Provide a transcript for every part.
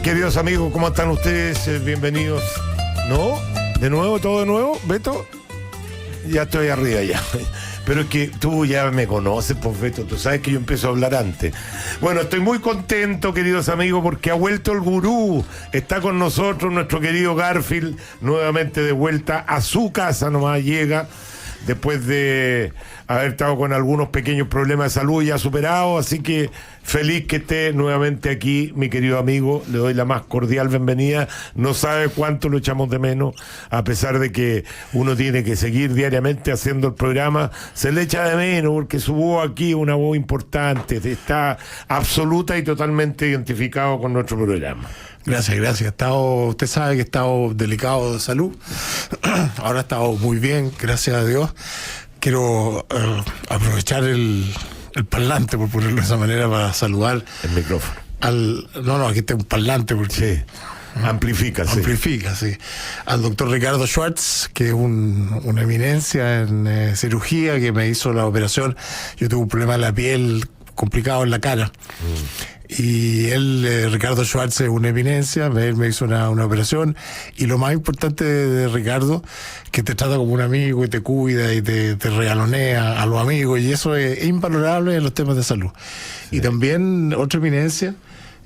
Queridos amigos, ¿cómo están ustedes? Bienvenidos. ¿No? ¿De nuevo? ¿Todo de nuevo? ¿Beto? Ya estoy arriba ya. Pero es que tú ya me conoces, pues Beto, tú sabes que yo empiezo a hablar antes. Bueno, estoy muy contento, queridos amigos, porque ha vuelto el gurú. Está con nosotros nuestro querido Garfield, nuevamente de vuelta a su casa, nomás llega, después de haber estado con algunos pequeños problemas de salud ya superados, así que feliz que esté nuevamente aquí, mi querido amigo, le doy la más cordial bienvenida. No sabe cuánto lo echamos de menos, a pesar de que uno tiene que seguir diariamente haciendo el programa, se le echa de menos porque su voz aquí es una voz importante, está absoluta y totalmente identificado con nuestro programa. Gracias. Usted sabe que he estado delicado de salud. Ahora he estado muy bien, gracias a Dios. Quiero aprovechar el parlante, por ponerlo de esa manera, para saludar el micrófono. No, aquí está un parlante porque sí. Amplifica, sí. Al doctor Ricardo Schwartz, que es una eminencia en cirugía, que me hizo la operación. Yo tuve un problema de la piel complicado en la cara. Y él, Ricardo Schwartz, es una eminencia. Él me hizo una operación, y lo más importante de Ricardo, que te trata como un amigo y te cuida y te regalonea a los amigos, y eso es invalorable en los temas de salud. Sí. Y también otra eminencia,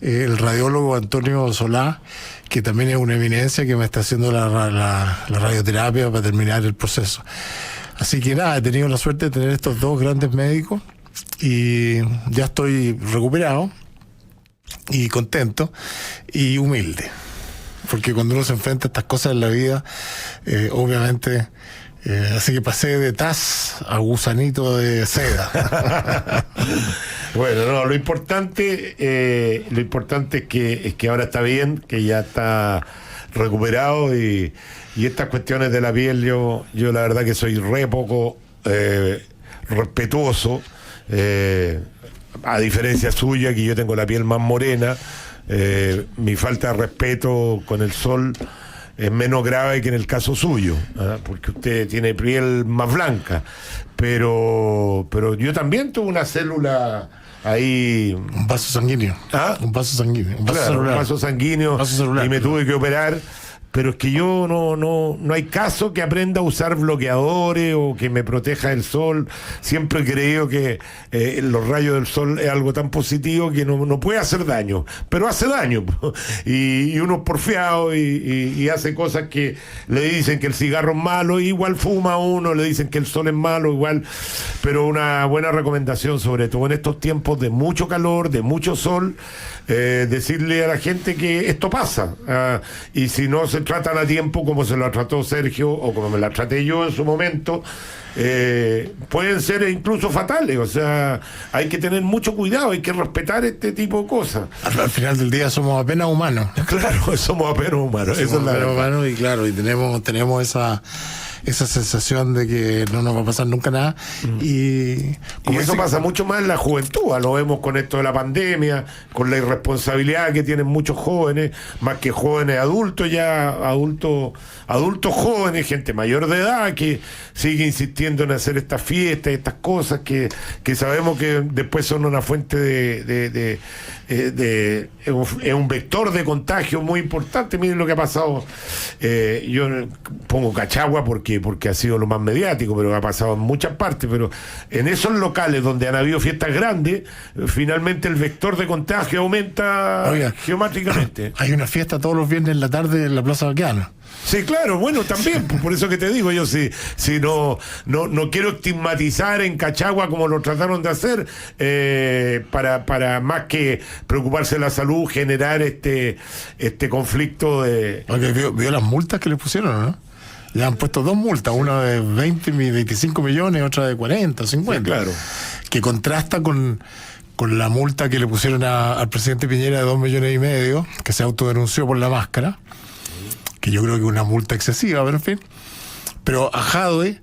el radiólogo Antonio Solá, que también es una eminencia, que me está haciendo la radioterapia para terminar el proceso. Así que nada, he tenido la suerte de tener estos dos grandes médicos y ya estoy recuperado y contento y humilde, porque cuando uno se enfrenta a estas cosas en la vida, obviamente, así que pasé de Taz a gusanito de seda. Bueno, no, lo importante es que ahora está bien, que ya está recuperado, y estas cuestiones de la piel, yo la verdad que soy re poco respetuoso, a diferencia suya, que yo tengo la piel más morena. Mi falta de respeto con el sol es menos grave que en el caso suyo, porque usted tiene piel más blanca, pero yo también tuve una célula ahí, un vaso sanguíneo, un vaso sanguíneo, y me tuve que operar. Pero es que yo no hay caso que aprenda a usar bloqueadores o que me proteja del sol. Siempre he creído que los rayos del sol es algo tan positivo que no puede hacer daño, pero hace daño. Y uno es porfiado y hace cosas que le dicen que el cigarro es malo, igual fuma uno, le dicen que el sol es malo, igual. Pero una buena recomendación, sobre todo en estos tiempos de mucho calor, de mucho sol, decirle a la gente que esto pasa, y si no se tratan a tiempo, como se lo trató Sergio o como me la traté yo en su momento, pueden ser incluso fatales. O sea, hay que tener mucho cuidado, hay que respetar este tipo de cosas. Al final del día somos apenas humanos. Claro, somos apenas humanos. Eso es apenas humanos, y claro, y tenemos esa sensación de que no nos va a pasar nunca nada. Y eso pasa mucho más en la juventud. Lo vemos con esto de la pandemia, con la irresponsabilidad que tienen muchos jóvenes, más que jóvenes adultos, ya adultos jóvenes, gente mayor de edad, que sigue insistiendo en hacer estas fiestas, estas cosas que sabemos que después son una fuente es un vector de contagio muy importante. Miren lo que ha pasado. Yo pongo Cachagua porque ha sido lo más mediático, pero ha pasado en muchas partes. Pero en esos locales donde han habido fiestas grandes, finalmente el vector de contagio aumenta geométricamente. Hay una fiesta todos los viernes en la tarde en la Plaza Baqueano. Sí, claro, bueno, también, por eso que te digo, yo si no quiero estigmatizar en Cachagua como lo trataron de hacer, para más que preocuparse de la salud, generar este conflicto de... ¿Vio las multas que le pusieron, no? Le han puesto dos multas, una de 25 millones, otra de 40, 50. Sí, claro. Que contrasta con la multa que le pusieron al presidente Piñera de 2,5 millones, que se autodenunció por la máscara, que yo creo que es una multa excesiva, pero en fin. Pero a Jadwe,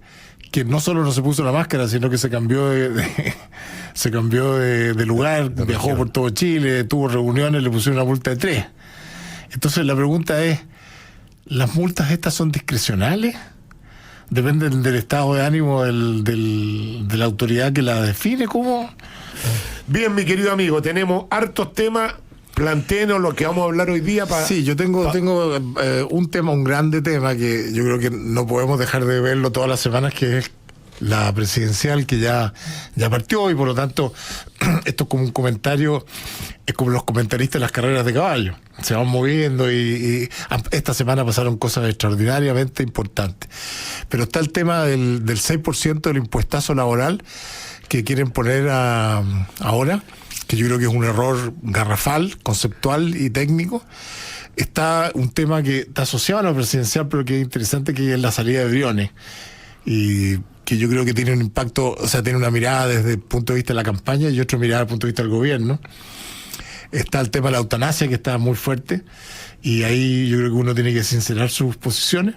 que no solo no se puso la máscara, sino que se cambió de lugar, viajó por todo Chile, tuvo reuniones, le pusieron una multa de 3. Entonces la pregunta es, ¿las multas estas son discrecionales? ¿Dependen del estado de ánimo de la autoridad que la define? ¿Cómo? Bien, mi querido amigo, tenemos hartos temas. plantéenos lo que vamos a hablar hoy día. Sí, yo tengo un tema, un grande tema que yo creo que no podemos dejar de verlo todas las semanas, que es la presidencial, que ya partió, y por lo tanto esto es como un comentario, es como los comentaristas de las carreras de caballo, se van moviendo y esta semana pasaron cosas extraordinariamente importantes. Pero está el tema del 6% del impuestazo laboral que quieren poner ahora, que yo creo que es un error garrafal, conceptual y técnico. Está un tema que está asociado a la presidencial, pero que es interesante, que es la salida de Briones, y que yo creo que tiene un impacto, o sea, tiene una mirada desde el punto de vista de la campaña y otra mirada desde el punto de vista del gobierno. Está el tema de la eutanasia, que está muy fuerte, y ahí yo creo que uno tiene que sincerar sus posiciones.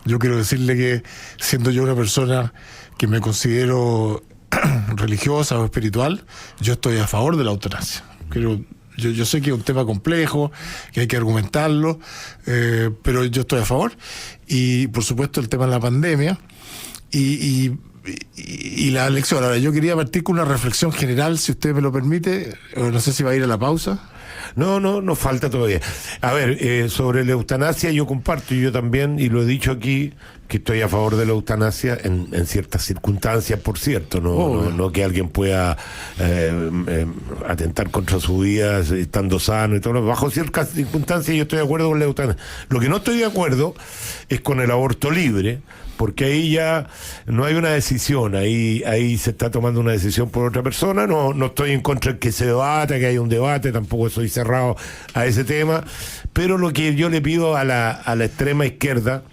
Yo quiero decirle que, siendo yo una persona que me considero religiosa o espiritual, yo estoy a favor de la eutanasia. Yo sé que es un tema complejo, que hay que argumentarlo, pero yo estoy a favor. Y por supuesto el tema de la pandemia y la elección. Ahora, yo quería partir con una reflexión general, si usted me lo permite. No sé si va a ir a la pausa. No, nos falta todavía. A ver, sobre la eutanasia yo comparto, y yo también, y lo he dicho aquí, que estoy a favor de la eutanasia en ciertas circunstancias, por cierto, no que alguien pueda atentar contra su vida estando sano y todo. Bajo ciertas circunstancias yo estoy de acuerdo con la eutanasia. Lo que no estoy de acuerdo es con el aborto libre, porque ahí ya no hay una decisión, ahí se está tomando una decisión por otra persona. No estoy en contra de que se debata, que haya un debate, tampoco estoy cerrado a ese tema, pero lo que yo le pido a la extrema izquierda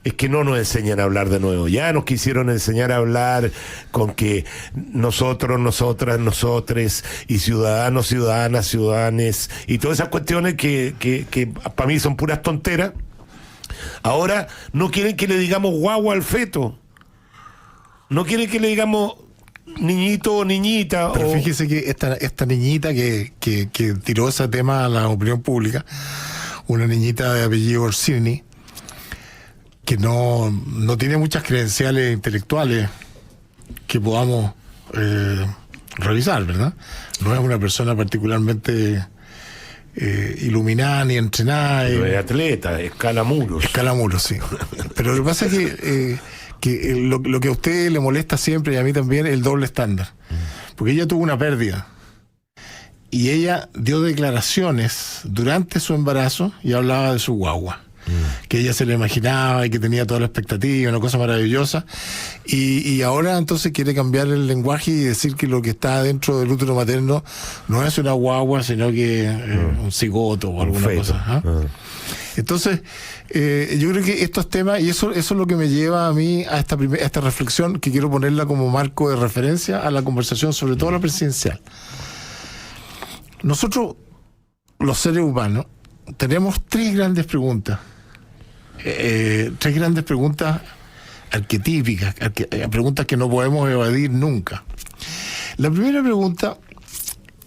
es que no nos enseñen a hablar de nuevo. Ya nos quisieron enseñar a hablar con que nosotros, nosotras, nosotres, y ciudadanos, ciudadanas, ciudadanes, y todas esas cuestiones que para mí son puras tonteras. Ahora no quieren que le digamos guagua al feto, no quieren que le digamos niñito o niñita. Pero fíjese que esta niñita que tiró ese tema a la opinión pública, una niñita de apellido Orsini, que no tiene muchas credenciales intelectuales que podamos revisar, ¿verdad? No es una persona particularmente iluminada ni entrenada. Pero es atleta, escala muros. Escala muros, sí. Pero lo que pasa es que lo que a usted le molesta siempre, y a mí también, es el doble estándar. Porque ella tuvo una pérdida. Y ella dio declaraciones durante su embarazo y hablaba de su guagua. Que ella se le imaginaba y que tenía toda la expectativa, una cosa maravillosa, y ahora entonces quiere cambiar el lenguaje y decir que lo que está dentro del útero materno no es una guagua, sino que un cigoto o alguna cosa. Entonces, yo creo que estos temas, y eso es lo que me lleva a mí a esta reflexión, que quiero ponerla como marco de referencia a la conversación, sobre todo la presidencial. Nosotros, los seres humanos, tenemos tres grandes preguntas arquetípicas, preguntas que no podemos evadir nunca. La primera pregunta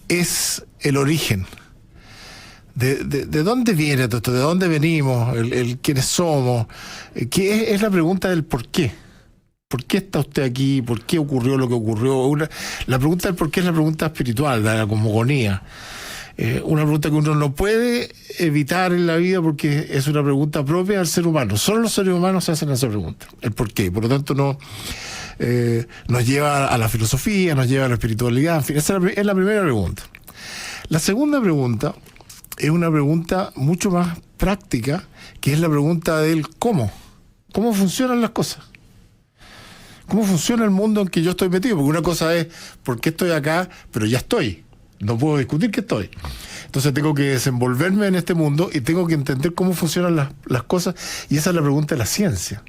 es el origen. ¿De dónde viene todo esto? ¿De dónde venimos? El quiénes somos. Es la pregunta del por qué. ¿Por qué está usted aquí? ¿Por qué ocurrió lo que ocurrió? La pregunta del por qué es la pregunta espiritual, de la cosmogonía. Una pregunta que uno no puede evitar en la vida, porque es una pregunta propia del ser humano. Solo los seres humanos se hacen esa pregunta, el por qué. Por lo tanto, nos lleva a la filosofía, nos lleva a la espiritualidad. En fin, esa es la primera pregunta. La segunda pregunta es una pregunta mucho más práctica, que es la pregunta del cómo. ¿Cómo funcionan las cosas? ¿Cómo funciona el mundo en que yo estoy metido? Porque una cosa es, ¿por qué estoy acá? Pero ya estoy. No puedo discutir que estoy. Entonces tengo que desenvolverme en este mundo y tengo que entender cómo funcionan las cosas. Y esa es la pregunta de la ciencia.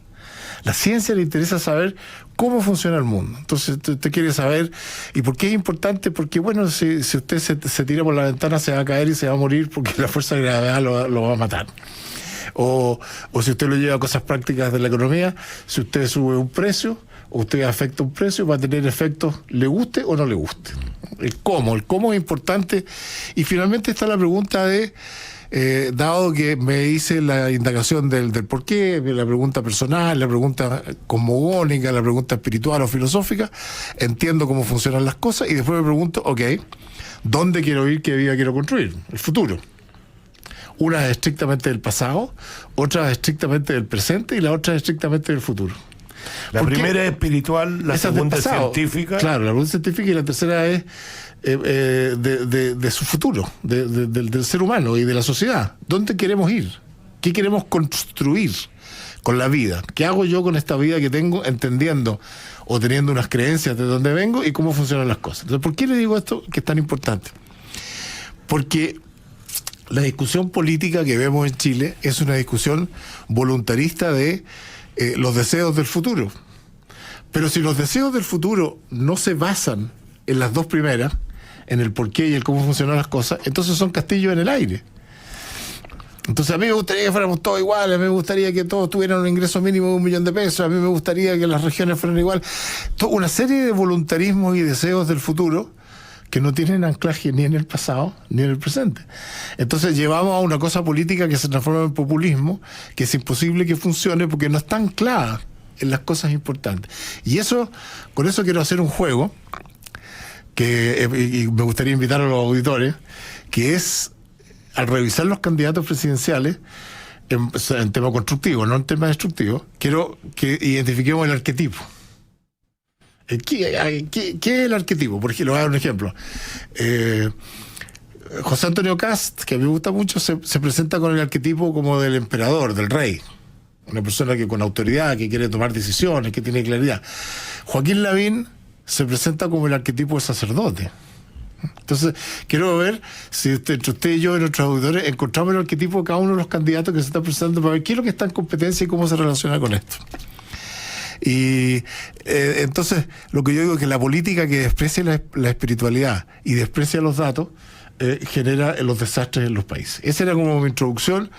La ciencia le interesa saber cómo funciona el mundo. Entonces usted quiere saber. ¿Y por qué es importante? Porque, bueno, si usted se tira por la ventana, se va a caer y se va a morir, porque la fuerza de gravedad lo va a matar. O si usted lo lleva a cosas prácticas de la economía, si usted sube un precio, o usted afecta un precio, va a tener efectos, le guste o no le guste. El cómo es importante. Y finalmente está la pregunta de, dado que me hice la indagación del por qué, la pregunta personal, la pregunta cosmogónica, la pregunta espiritual o filosófica, entiendo cómo funcionan las cosas, y después me pregunto, ok, ¿Dónde quiero ir? ¿Qué vida quiero construir? El futuro. Una es estrictamente del pasado, otra es estrictamente del presente y la otra es estrictamente del futuro. La primera es espiritual, la segunda es científica. Claro, la segunda es científica y la tercera es de su futuro, del ser humano y de la sociedad. ¿Dónde queremos ir? ¿Qué queremos construir con la vida? ¿Qué hago yo con esta vida que tengo, entendiendo o teniendo unas creencias de dónde vengo y cómo funcionan las cosas? Entonces, ¿por qué le digo esto que es tan importante? Porque la discusión política que vemos en Chile es una discusión voluntarista de los deseos del futuro. Pero si los deseos del futuro no se basan en las dos primeras, en el por qué y el cómo funcionan las cosas, entonces son castillos en el aire. Entonces a mí me gustaría que fuéramos todos iguales, a mí me gustaría que todos tuvieran un ingreso mínimo de $1.000.000, a mí me gustaría que las regiones fueran igual. Una serie de voluntarismos y deseos del futuro que no tienen anclaje ni en el pasado ni en el presente. Entonces llevamos a una cosa política que se transforma en populismo, que es imposible que funcione porque no está anclada en las cosas importantes. Y eso, con eso quiero hacer un juego y me gustaría invitar a los auditores, que es, al revisar los candidatos presidenciales, en tema constructivo, no en tema destructivo, quiero que identifiquemos el arquetipo. ¿Qué es el arquetipo? Por ejemplo, voy a dar un ejemplo. José Antonio Kast, que a mí me gusta mucho, se presenta con el arquetipo como del emperador, del rey. Una persona que con autoridad, que quiere tomar decisiones, que tiene claridad. Joaquín Lavín se presenta como el arquetipo del sacerdote. Entonces, quiero ver si entre usted y yo y nuestros auditores encontramos el arquetipo de cada uno de los candidatos que se están presentando para ver qué es lo que está en competencia y cómo se relaciona con esto. Y entonces, lo que yo digo es que la política que desprecia la espiritualidad y desprecia los datos genera los desastres en los países. Esa era como mi introducción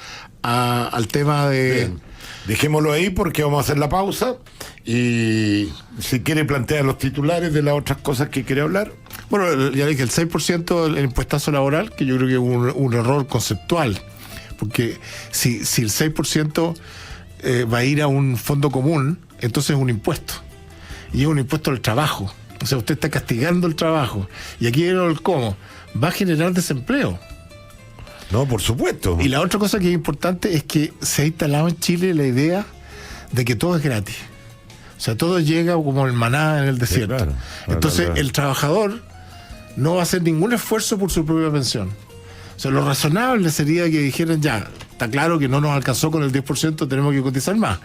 al tema de... Bien. Dejémoslo ahí porque vamos a hacer la pausa y si quiere plantear los titulares de las otras cosas que quiere hablar. Bueno, ya dije, el 6% del impuestazo laboral, que yo creo que es un error conceptual, porque si el 6% va a ir a un fondo común, entonces es un impuesto, y es un impuesto al trabajo. O sea, usted está castigando el trabajo, y aquí viene el cómo, va a generar desempleo. No, por supuesto. Y la otra cosa que es importante es que se ha instalado en Chile la idea de que todo es gratis. O sea, todo llega como el maná en el desierto. Sí, claro. Entonces, el trabajador no va a hacer ningún esfuerzo por su propia pensión. O sea, lo razonable sería que dijeran, ya, está claro que no nos alcanzó con el 10%, tenemos que cotizar más.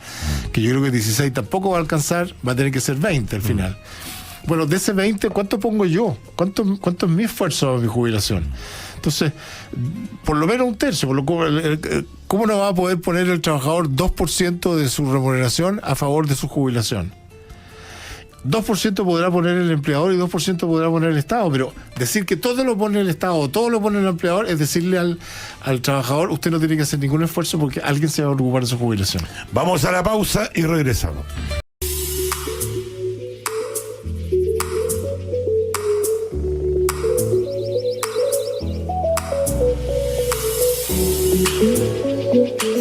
Que yo creo que 16 tampoco va a alcanzar, va a tener que ser 20 al final. Bueno, de ese 20, ¿cuánto pongo yo? ¿Cuánto es mi esfuerzo a mi jubilación? Entonces, por lo menos un tercio. ¿Cómo no va a poder poner el trabajador 2% de su remuneración a favor de su jubilación? 2% podrá poner el empleador y 2% podrá poner el Estado, pero decir que todo lo pone el Estado o todo lo pone el empleador es decirle al trabajador, usted no tiene que hacer ningún esfuerzo porque alguien se va a preocupar de su jubilación. Vamos a la pausa y regresamos.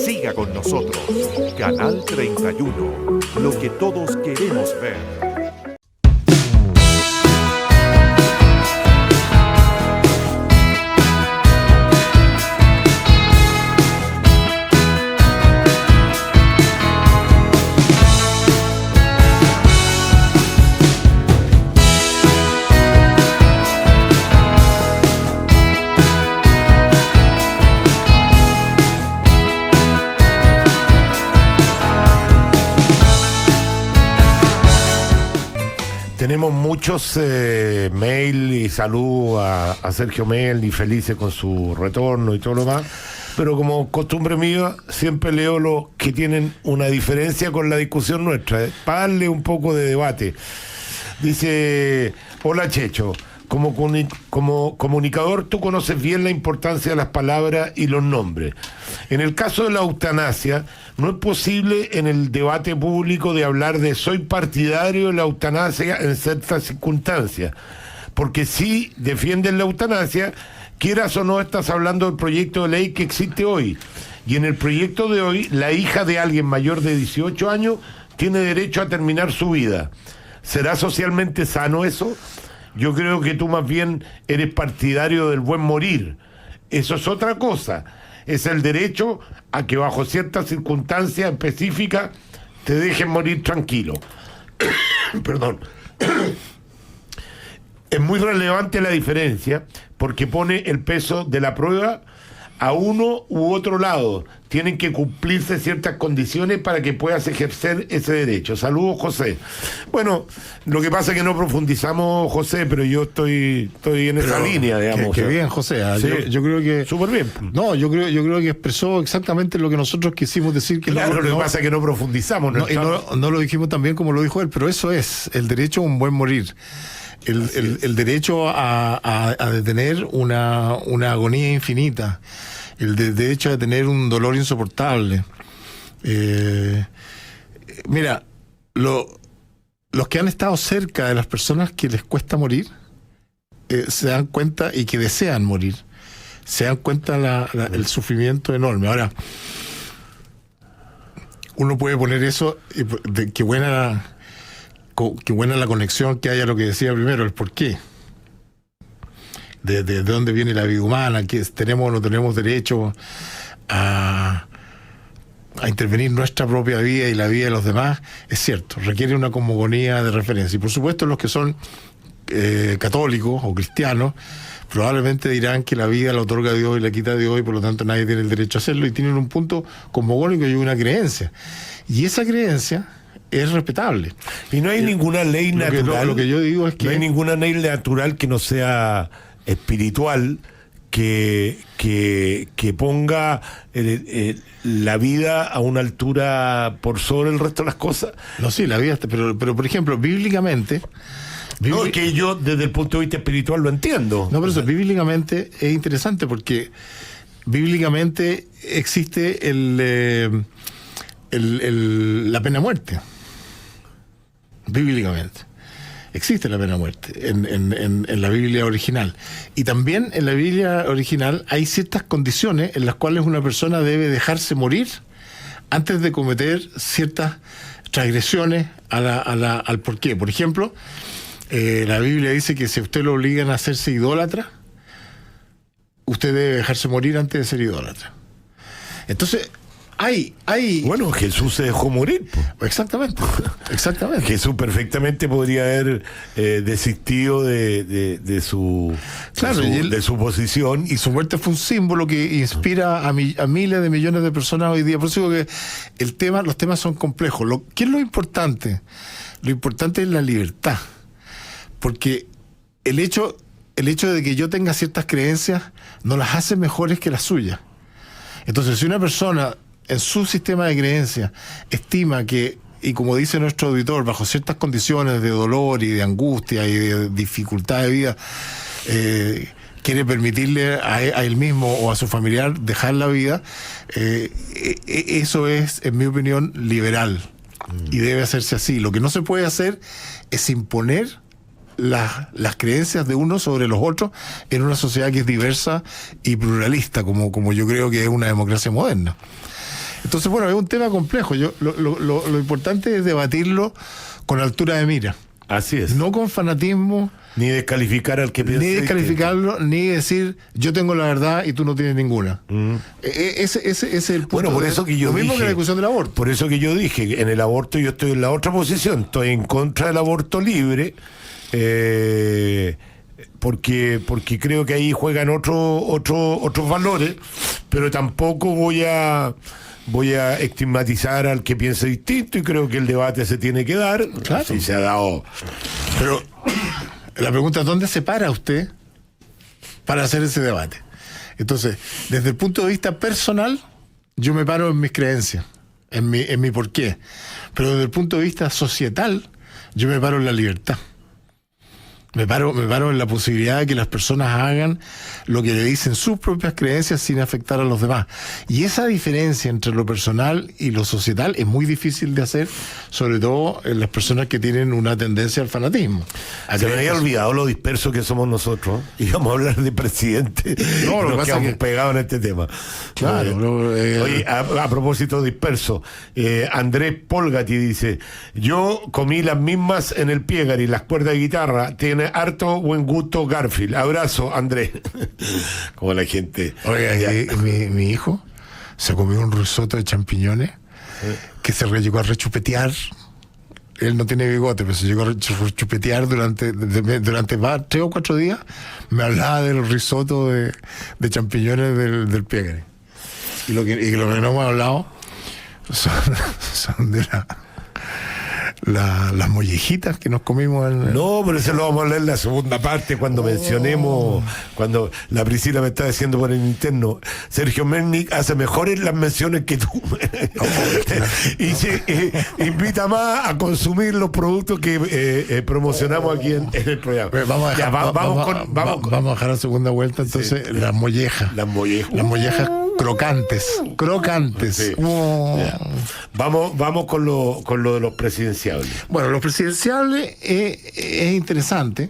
Siga con nosotros, Canal 31, lo que todos queremos ver. Tenemos muchos mail y salud a Sergio Mel y felices con su retorno y todo lo más, pero como costumbre mía siempre leo los que tienen una diferencia con la discusión nuestra, para darle un poco de debate. Dice, hola Checho, como comunicador tú conoces bien la importancia de las palabras y los nombres. En el caso de la eutanasia, no es posible en el debate público de hablar de soy partidario de la eutanasia en ciertas circunstancias, porque si defienden la eutanasia, quieras o no estás hablando del proyecto de ley que existe hoy, y en el proyecto de hoy, la hija de alguien mayor de 18 años tiene derecho a terminar su vida. ¿Será socialmente sano eso? Yo creo que tú más bien eres partidario del buen morir. Eso es otra cosa. Es el derecho a que bajo ciertas circunstancias específicas te dejen morir tranquilo. Perdón. Es muy relevante la diferencia porque pone el peso de la prueba a uno u otro lado. Tienen que cumplirse ciertas condiciones para que puedas ejercer ese derecho. Saludos, José. Bueno, lo que pasa es que no profundizamos, José, pero yo estoy en esa línea, digamos. Que bien, José. Sí. Yo creo que... Súper bien. No, yo creo que expresó exactamente lo que nosotros quisimos decir. Que claro, lo que pasa es que no profundizamos. No lo dijimos tan bien como lo dijo él, pero eso es el derecho a un buen morir. El derecho a detener una agonía infinita, el derecho a tener un dolor insoportable. Mira, los que han estado cerca de las personas que les cuesta morir se dan cuenta, y que desean morir, se dan cuenta el sufrimiento enorme. Ahora, uno puede poner eso, qué buena la conexión que hay a lo que decía primero, el por qué. De dónde viene la vida humana, que tenemos o no tenemos derecho a intervenir nuestra propia vida y la vida de los demás. Es cierto, requiere una cosmogonía de referencia. Y por supuesto los que son católicos o cristianos probablemente dirán que la vida la otorga Dios y la quita Dios, y por lo tanto nadie tiene el derecho a hacerlo, y tienen un punto cosmogónico y una creencia. Y esa creencia es respetable. Y no hay ninguna ley natural. Lo que yo digo es que no hay ninguna ley natural que no sea espiritual, que ponga la vida a una altura por sobre el resto de las cosas. No, sí, la vida, pero por ejemplo, bíblicamente... No, es que yo desde el punto de vista espiritual lo entiendo. No, pero eso bíblicamente es interesante, porque bíblicamente existe la pena de muerte. Bíblicamente existe la pena de muerte en la Biblia original. Y también en la Biblia original hay ciertas condiciones en las cuales una persona debe dejarse morir antes de cometer ciertas transgresiones al porqué. Por ejemplo, la Biblia dice que si a usted lo obligan a hacerse idólatra, usted debe dejarse morir antes de ser idólatra. Entonces, hay... Bueno, Jesús se dejó morir. Exactamente. Jesús perfectamente podría haber desistido de su posición. Y su muerte fue un símbolo que inspira a miles de millones de personas hoy día. Por eso digo que los temas son complejos. ¿Qué es lo importante? Lo importante es la libertad. Porque el hecho de que yo tenga ciertas creencias no las hace mejores que las suyas. Entonces, si una persona en su sistema de creencias estima que, y como dice nuestro auditor, bajo ciertas condiciones de dolor y de angustia y de dificultad de vida, quiere permitirle a él mismo o a su familiar dejar la vida, eso es, en mi opinión, liberal. Y debe hacerse así. Lo que no se puede hacer es imponer las creencias de unos sobre los otros en una sociedad que es diversa y pluralista, como yo creo que es una democracia moderna. Entonces, bueno, es un tema complejo. Lo importante es debatirlo con altura de mira. Así es. No con fanatismo. Ni descalificar al que piensa. Ni descalificarlo, ni decir yo tengo la verdad y tú no tienes ninguna. Ese es el punto. Bueno, por eso que yo lo mismo dije, que la discusión del aborto. Por eso que yo dije, en el aborto yo estoy en la otra posición. Estoy en contra del aborto libre. Porque creo que ahí juegan otros valores, pero tampoco voy a estigmatizar al que piense distinto, y creo que el debate se tiene que dar. Claro. Sí, se ha dado. Pero la pregunta es, ¿dónde se para usted para hacer ese debate? Entonces, desde el punto de vista personal, yo me paro en mis creencias, en mi porqué. Pero desde el punto de vista societal, yo me paro en la libertad. Me paro en la posibilidad de que las personas hagan lo que le dicen sus propias creencias sin afectar a los demás. Y esa diferencia entre lo personal y lo societal es muy difícil de hacer, sobre todo en las personas que tienen una tendencia al fanatismo. Se me había olvidado lo disperso que somos nosotros. Íbamos a hablar de presidente. No, lo que pasa es que pegados en este tema. Claro. Oye, a propósito de disperso, Andrés Polgati dice: yo comí las mismas en el Piegari, las cuerdas de guitarra tienen tiene harto buen gusto Garfield. Abrazo, Andrés. Como la gente. Oiga, mi hijo se comió un risotto de champiñones que se llegó a rechupetear. Él no tiene bigote, pero se llegó a rechupetear durante 3 o 4 días. Me hablaba del risotto de champiñones del Piegre. Y lo que no hemos hablado son de las mollejitas que nos comimos. No, pero eso lo vamos a leer en la segunda parte cuando mencionemos, cuando la Priscila me está diciendo por el interno, Sergio Mernick hace mejores las menciones que tú. Y se invita más a consumir los productos que promocionamos aquí en el programa. Vamos a dejar la segunda vuelta entonces. Sí. Las mollejas crocantes. Sí. Vamos con lo de los presidenciables. Bueno, los presidenciables es interesante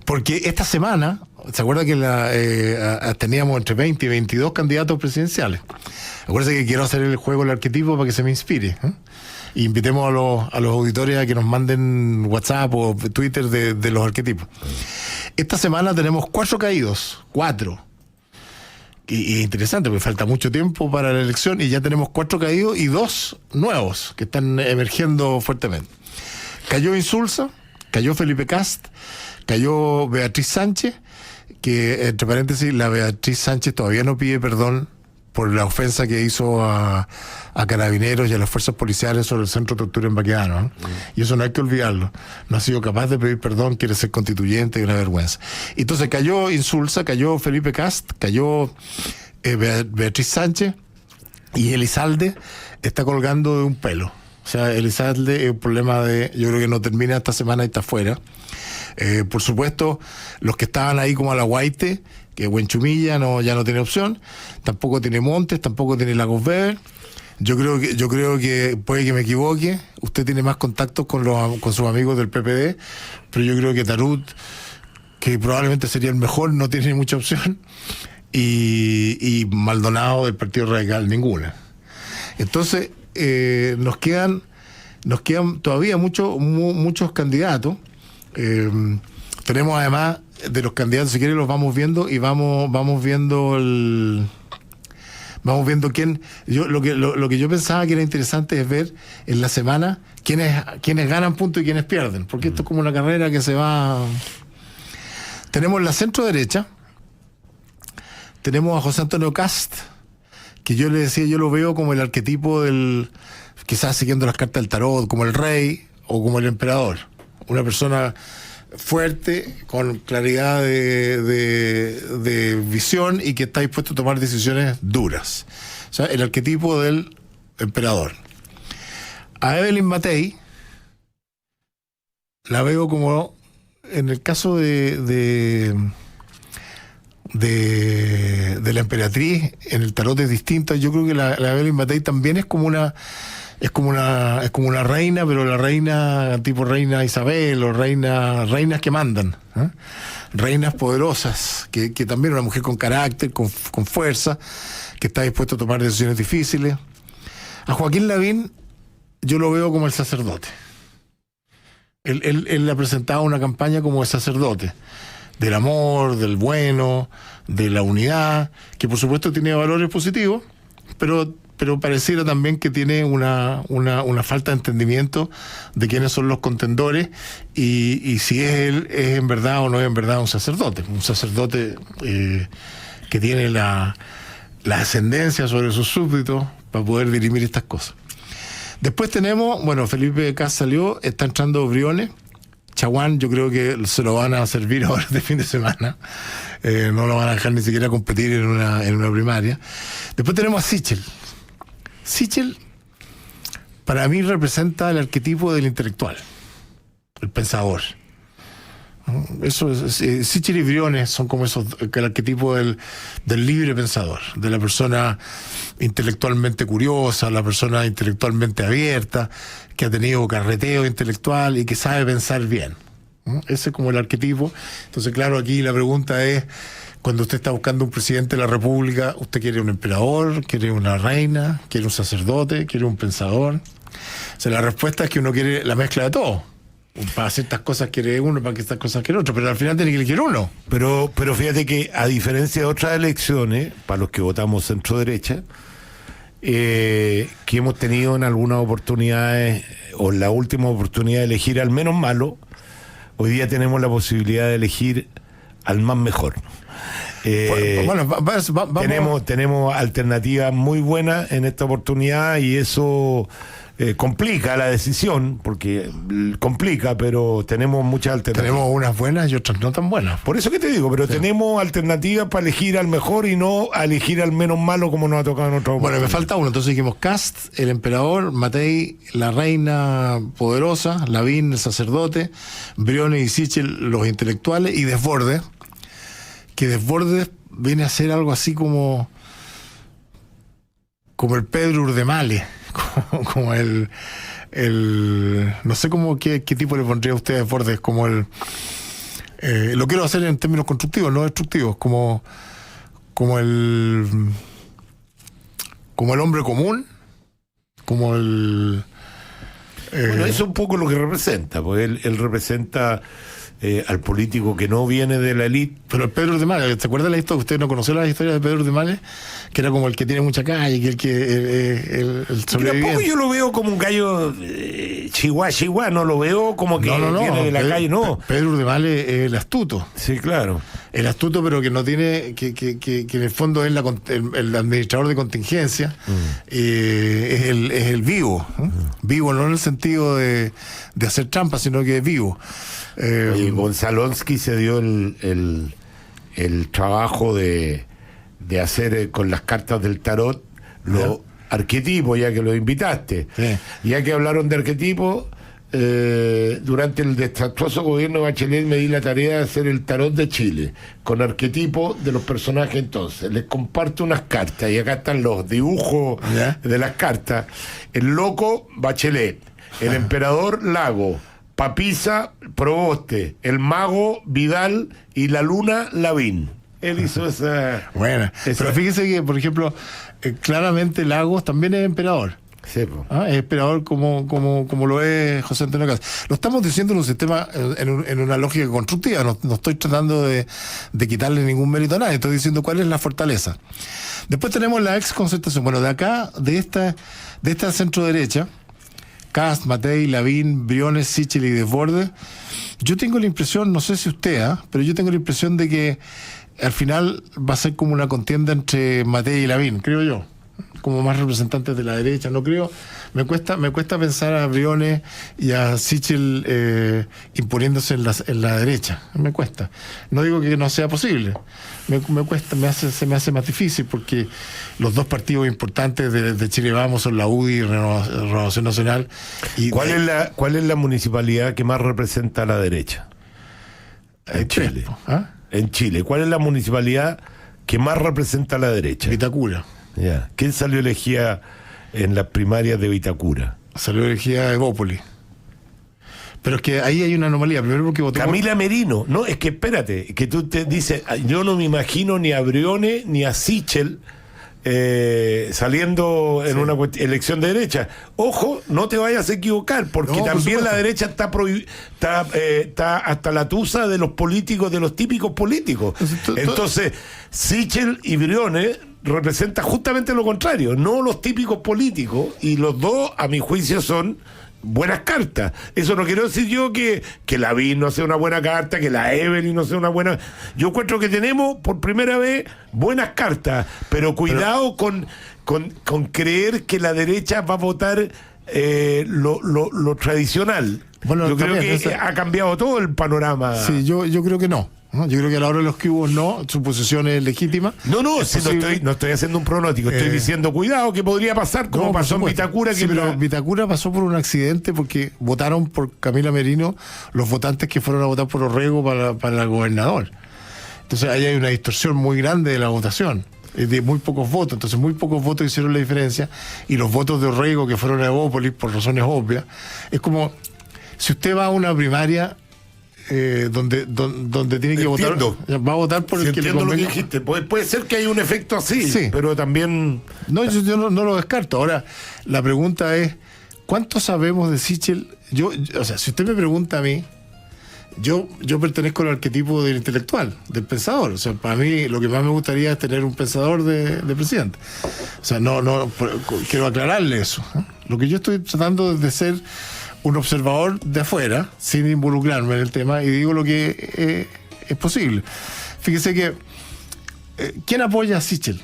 porque esta semana, ¿se acuerda que teníamos entre 20 y 22 candidatos presidenciales? Acuérdense que quiero hacer el juego del arquetipo para que se me inspire, ¿eh? Y invitemos a los auditores a que nos manden WhatsApp o Twitter de los arquetipos. Esta semana tenemos 4 caídos. Y es interesante porque falta mucho tiempo para la elección y ya tenemos 4 caídos y 2 nuevos que están emergiendo fuertemente. Cayó Insulza, cayó Felipe Cast, cayó Beatriz Sánchez, que entre paréntesis la Beatriz Sánchez todavía no pide perdón por la ofensa que hizo a carabineros y a las fuerzas policiales sobre el centro de tortura en Baquedano, ¿no? Y eso no hay que olvidarlo. No ha sido capaz de pedir perdón, quiere ser constituyente y una vergüenza. Entonces cayó Insulza, cayó Felipe Cast, cayó Beatriz Sánchez y Elizalde está colgando de un pelo. O sea, Elizalde es un problema yo creo que no termina esta semana y está fuera. Por supuesto, los que estaban ahí como a la Guaite, que Huenchumilla ya no tiene opción, tampoco tiene Montes, tampoco tiene Lagos Weber. Yo creo que puede que me equivoque. Usted tiene más contactos con sus amigos del PPD, pero yo creo que Tarut, que probablemente sería el mejor, no tiene mucha opción, y Maldonado del Partido Radical ninguna. Entonces nos quedan todavía muchos candidatos. Tenemos además de los candidatos, si quieren los vamos viendo y vamos viendo quién. Lo que yo pensaba que era interesante es ver en la semana quiénes ganan puntos y quiénes pierden, porque esto es como una carrera que se va. Tenemos la centro derecha, tenemos a José Antonio Cast, que yo le decía, yo lo veo como el arquetipo quizás siguiendo las cartas del tarot, como el rey o como el emperador, una persona fuerte, con claridad de visión y que está dispuesto a tomar decisiones duras. O sea, el arquetipo del emperador. A Evelyn Matei la veo como, en el caso de la emperatriz, en el tarot es distinta. Yo creo que la Evelyn Matei también es como una reina, pero la reina tipo reina Isabel o reinas que mandan, ¿eh? Reinas poderosas, que también una mujer con carácter, con fuerza, que está dispuesta a tomar decisiones difíciles. A Joaquín Lavín yo lo veo como el sacerdote. Él ha presentado una campaña como el sacerdote, del amor, del bueno, de la unidad, que por supuesto tiene valores positivos, pero pareciera también que tiene una falta de entendimiento de quiénes son los contendores y si él es en verdad o no es en verdad un sacerdote que tiene la ascendencia sobre sus súbditos para poder dirimir estas cosas. Después tenemos, Felipe Cas salió, está entrando Briones. Chaguán yo creo que se lo van a servir ahora de fin de semana. No lo van a dejar ni siquiera competir en una primaria. Después tenemos a Sichel. Sichel para mí representa el arquetipo del intelectual, el pensador. Eso es, Sichel y Briones son como el arquetipo del libre pensador, de la persona intelectualmente curiosa, la persona intelectualmente abierta, que ha tenido carreteo intelectual y que sabe pensar bien. Ese es como el arquetipo. Entonces, claro, aquí la pregunta es, cuando usted está buscando un presidente de la República, ¿usted quiere un emperador, quiere una reina, quiere un sacerdote, quiere un pensador? O sea, la respuesta es que uno quiere la mezcla de todo. Para ciertas cosas quiere uno, para ciertas cosas quiere otro, pero al final tiene que elegir uno. Pero fíjate que a diferencia de otras elecciones, para los que votamos centro-derecha, que hemos tenido en algunas oportunidades, o en la última oportunidad de elegir al menos malo, hoy día tenemos la posibilidad de elegir al más mejor. Vamos. Tenemos alternativas muy buenas en esta oportunidad y eso complica la decisión, porque complica, pero tenemos muchas alternativas. Tenemos unas buenas y otras no tan buenas. Por eso que te digo, pero tenemos alternativas para elegir al mejor y no a elegir al menos malo como nos ha tocado en otro momento. Bueno, me falta uno, entonces dijimos Cast, el emperador, Matei, la reina poderosa, Lavín, el sacerdote, Briones y Sichel, los intelectuales, y Desbordes, que Desbordes viene a ser algo así como el Pedro Urdemale, como el no sé qué tipo le pondría a usted a Desbordes, como lo quiero hacer en términos constructivos, no destructivos, como el hombre común, como el bueno, eso es un poco lo que representa, porque él representa al político que no viene de la élite. Pero el Pedro Urdemale, ¿se acuerda la historia? ¿Usted no conoció la historia de Pedro Urdemale? Que era como el que tiene mucha calle, el sobreviviente. Tampoco yo lo veo como un gallo chihuahua, no lo veo como que viene de la calle, no. Pedro Urdemale es el astuto. Sí, claro. El astuto, pero que no tiene, que en el fondo es el administrador de contingencia, es el vivo. Vivo no en el sentido de hacer trampa, sino que es vivo. Y Gonzalonsky se dio el trabajo de hacer con las cartas del tarot los arquetipos, ya que lo invitaste. Sí. Ya que hablaron de arquetipos, durante el desastroso gobierno de Bachelet me di la tarea de hacer el tarot de Chile, con arquetipos de los personajes. Entonces, les comparto unas cartas, y acá están los dibujos de las cartas. El loco, Bachelet. El emperador, Lago. Papisa, Proboste, el mago, Vidal, y la luna, Lavín. Él hizo esa... Bueno, pero fíjese que, por ejemplo, claramente Lagos también es emperador. Sí, pues. Es emperador como lo es José Antonio Cast. Lo estamos diciendo en un sistema, en una lógica constructiva. No estoy tratando de quitarle ningún mérito a nadie. Estoy diciendo cuál es la fortaleza. Después tenemos la ex concertación. Bueno, de acá, de esta centro derecha, Cast, Matei, Lavín, Briones, Sichel y Desbordes, yo tengo la impresión, no sé si usted, pero yo tengo la impresión de que al final va a ser como una contienda entre Matei y Lavín, creo yo, como más representantes de la derecha. No creo, me cuesta pensar a Briones y a Sichel imponiéndose en la derecha, me cuesta. No digo que no sea posible, me cuesta, se me hace más difícil, porque los dos partidos importantes de Chile Vamos son la UDI y Renovación Nacional. ¿Cuál es la municipalidad que más representa a la derecha en Chile? En Chile, ¿cuál es la municipalidad que más representa a la derecha? Vitacura. Ya. ¿Quién salió elegida en las primarias de Vitacura? Salió elegida Evópolis. Pero es que ahí hay una anomalía. Primero porque votó Camila Merino. No, es que espérate, que tú te dices, yo no me imagino ni a Briones ni a Sichel saliendo en una elección de derecha. Ojo, no te vayas a equivocar, porque también la derecha está hasta la tusa de los políticos, de los típicos políticos. Entonces, Sichel y Briones representan justamente lo contrario, no los típicos políticos, y los dos, a mi juicio, son buenas cartas. Eso no quiero decir yo que Lavín no sea una buena carta, que la Evelyn no sea una buena. Yo encuentro que tenemos por primera vez buenas cartas, pero cuidado con creer que la derecha va a votar lo tradicional. Bueno, yo creo que ha cambiado todo el panorama. Sí, yo creo que no. Yo creo que a la hora de los cubos su posición es legítima. No estoy haciendo un pronóstico, estoy diciendo cuidado que podría pasar como pasó en Vitacura. Pero Vitacura pasó por un accidente porque votaron por Camila Merino los votantes que fueron a votar por Orrego para el gobernador. Entonces ahí hay una distorsión muy grande de la votación, de muy pocos votos. Entonces muy pocos votos hicieron la diferencia, y los votos de Orrego, que fueron a Evópolis por razones obvias, es como si usted va a una primaria donde tiene que votar, va a votar por el que le convenga. Lo que dijiste. Puede ser que haya un efecto así, sí, pero también... No, yo no lo descarto. Ahora, la pregunta es, ¿cuánto sabemos de Sichel? O sea, si usted me pregunta a mí, yo pertenezco al arquetipo del intelectual, del pensador. O sea, para mí lo que más me gustaría es tener un pensador de presidente. O sea, quiero aclararle eso, ¿eh? Lo que yo estoy tratando es de ser un observador de afuera, sin involucrarme en el tema, y digo lo que es posible. Fíjese que, ¿quién apoya a Sichel?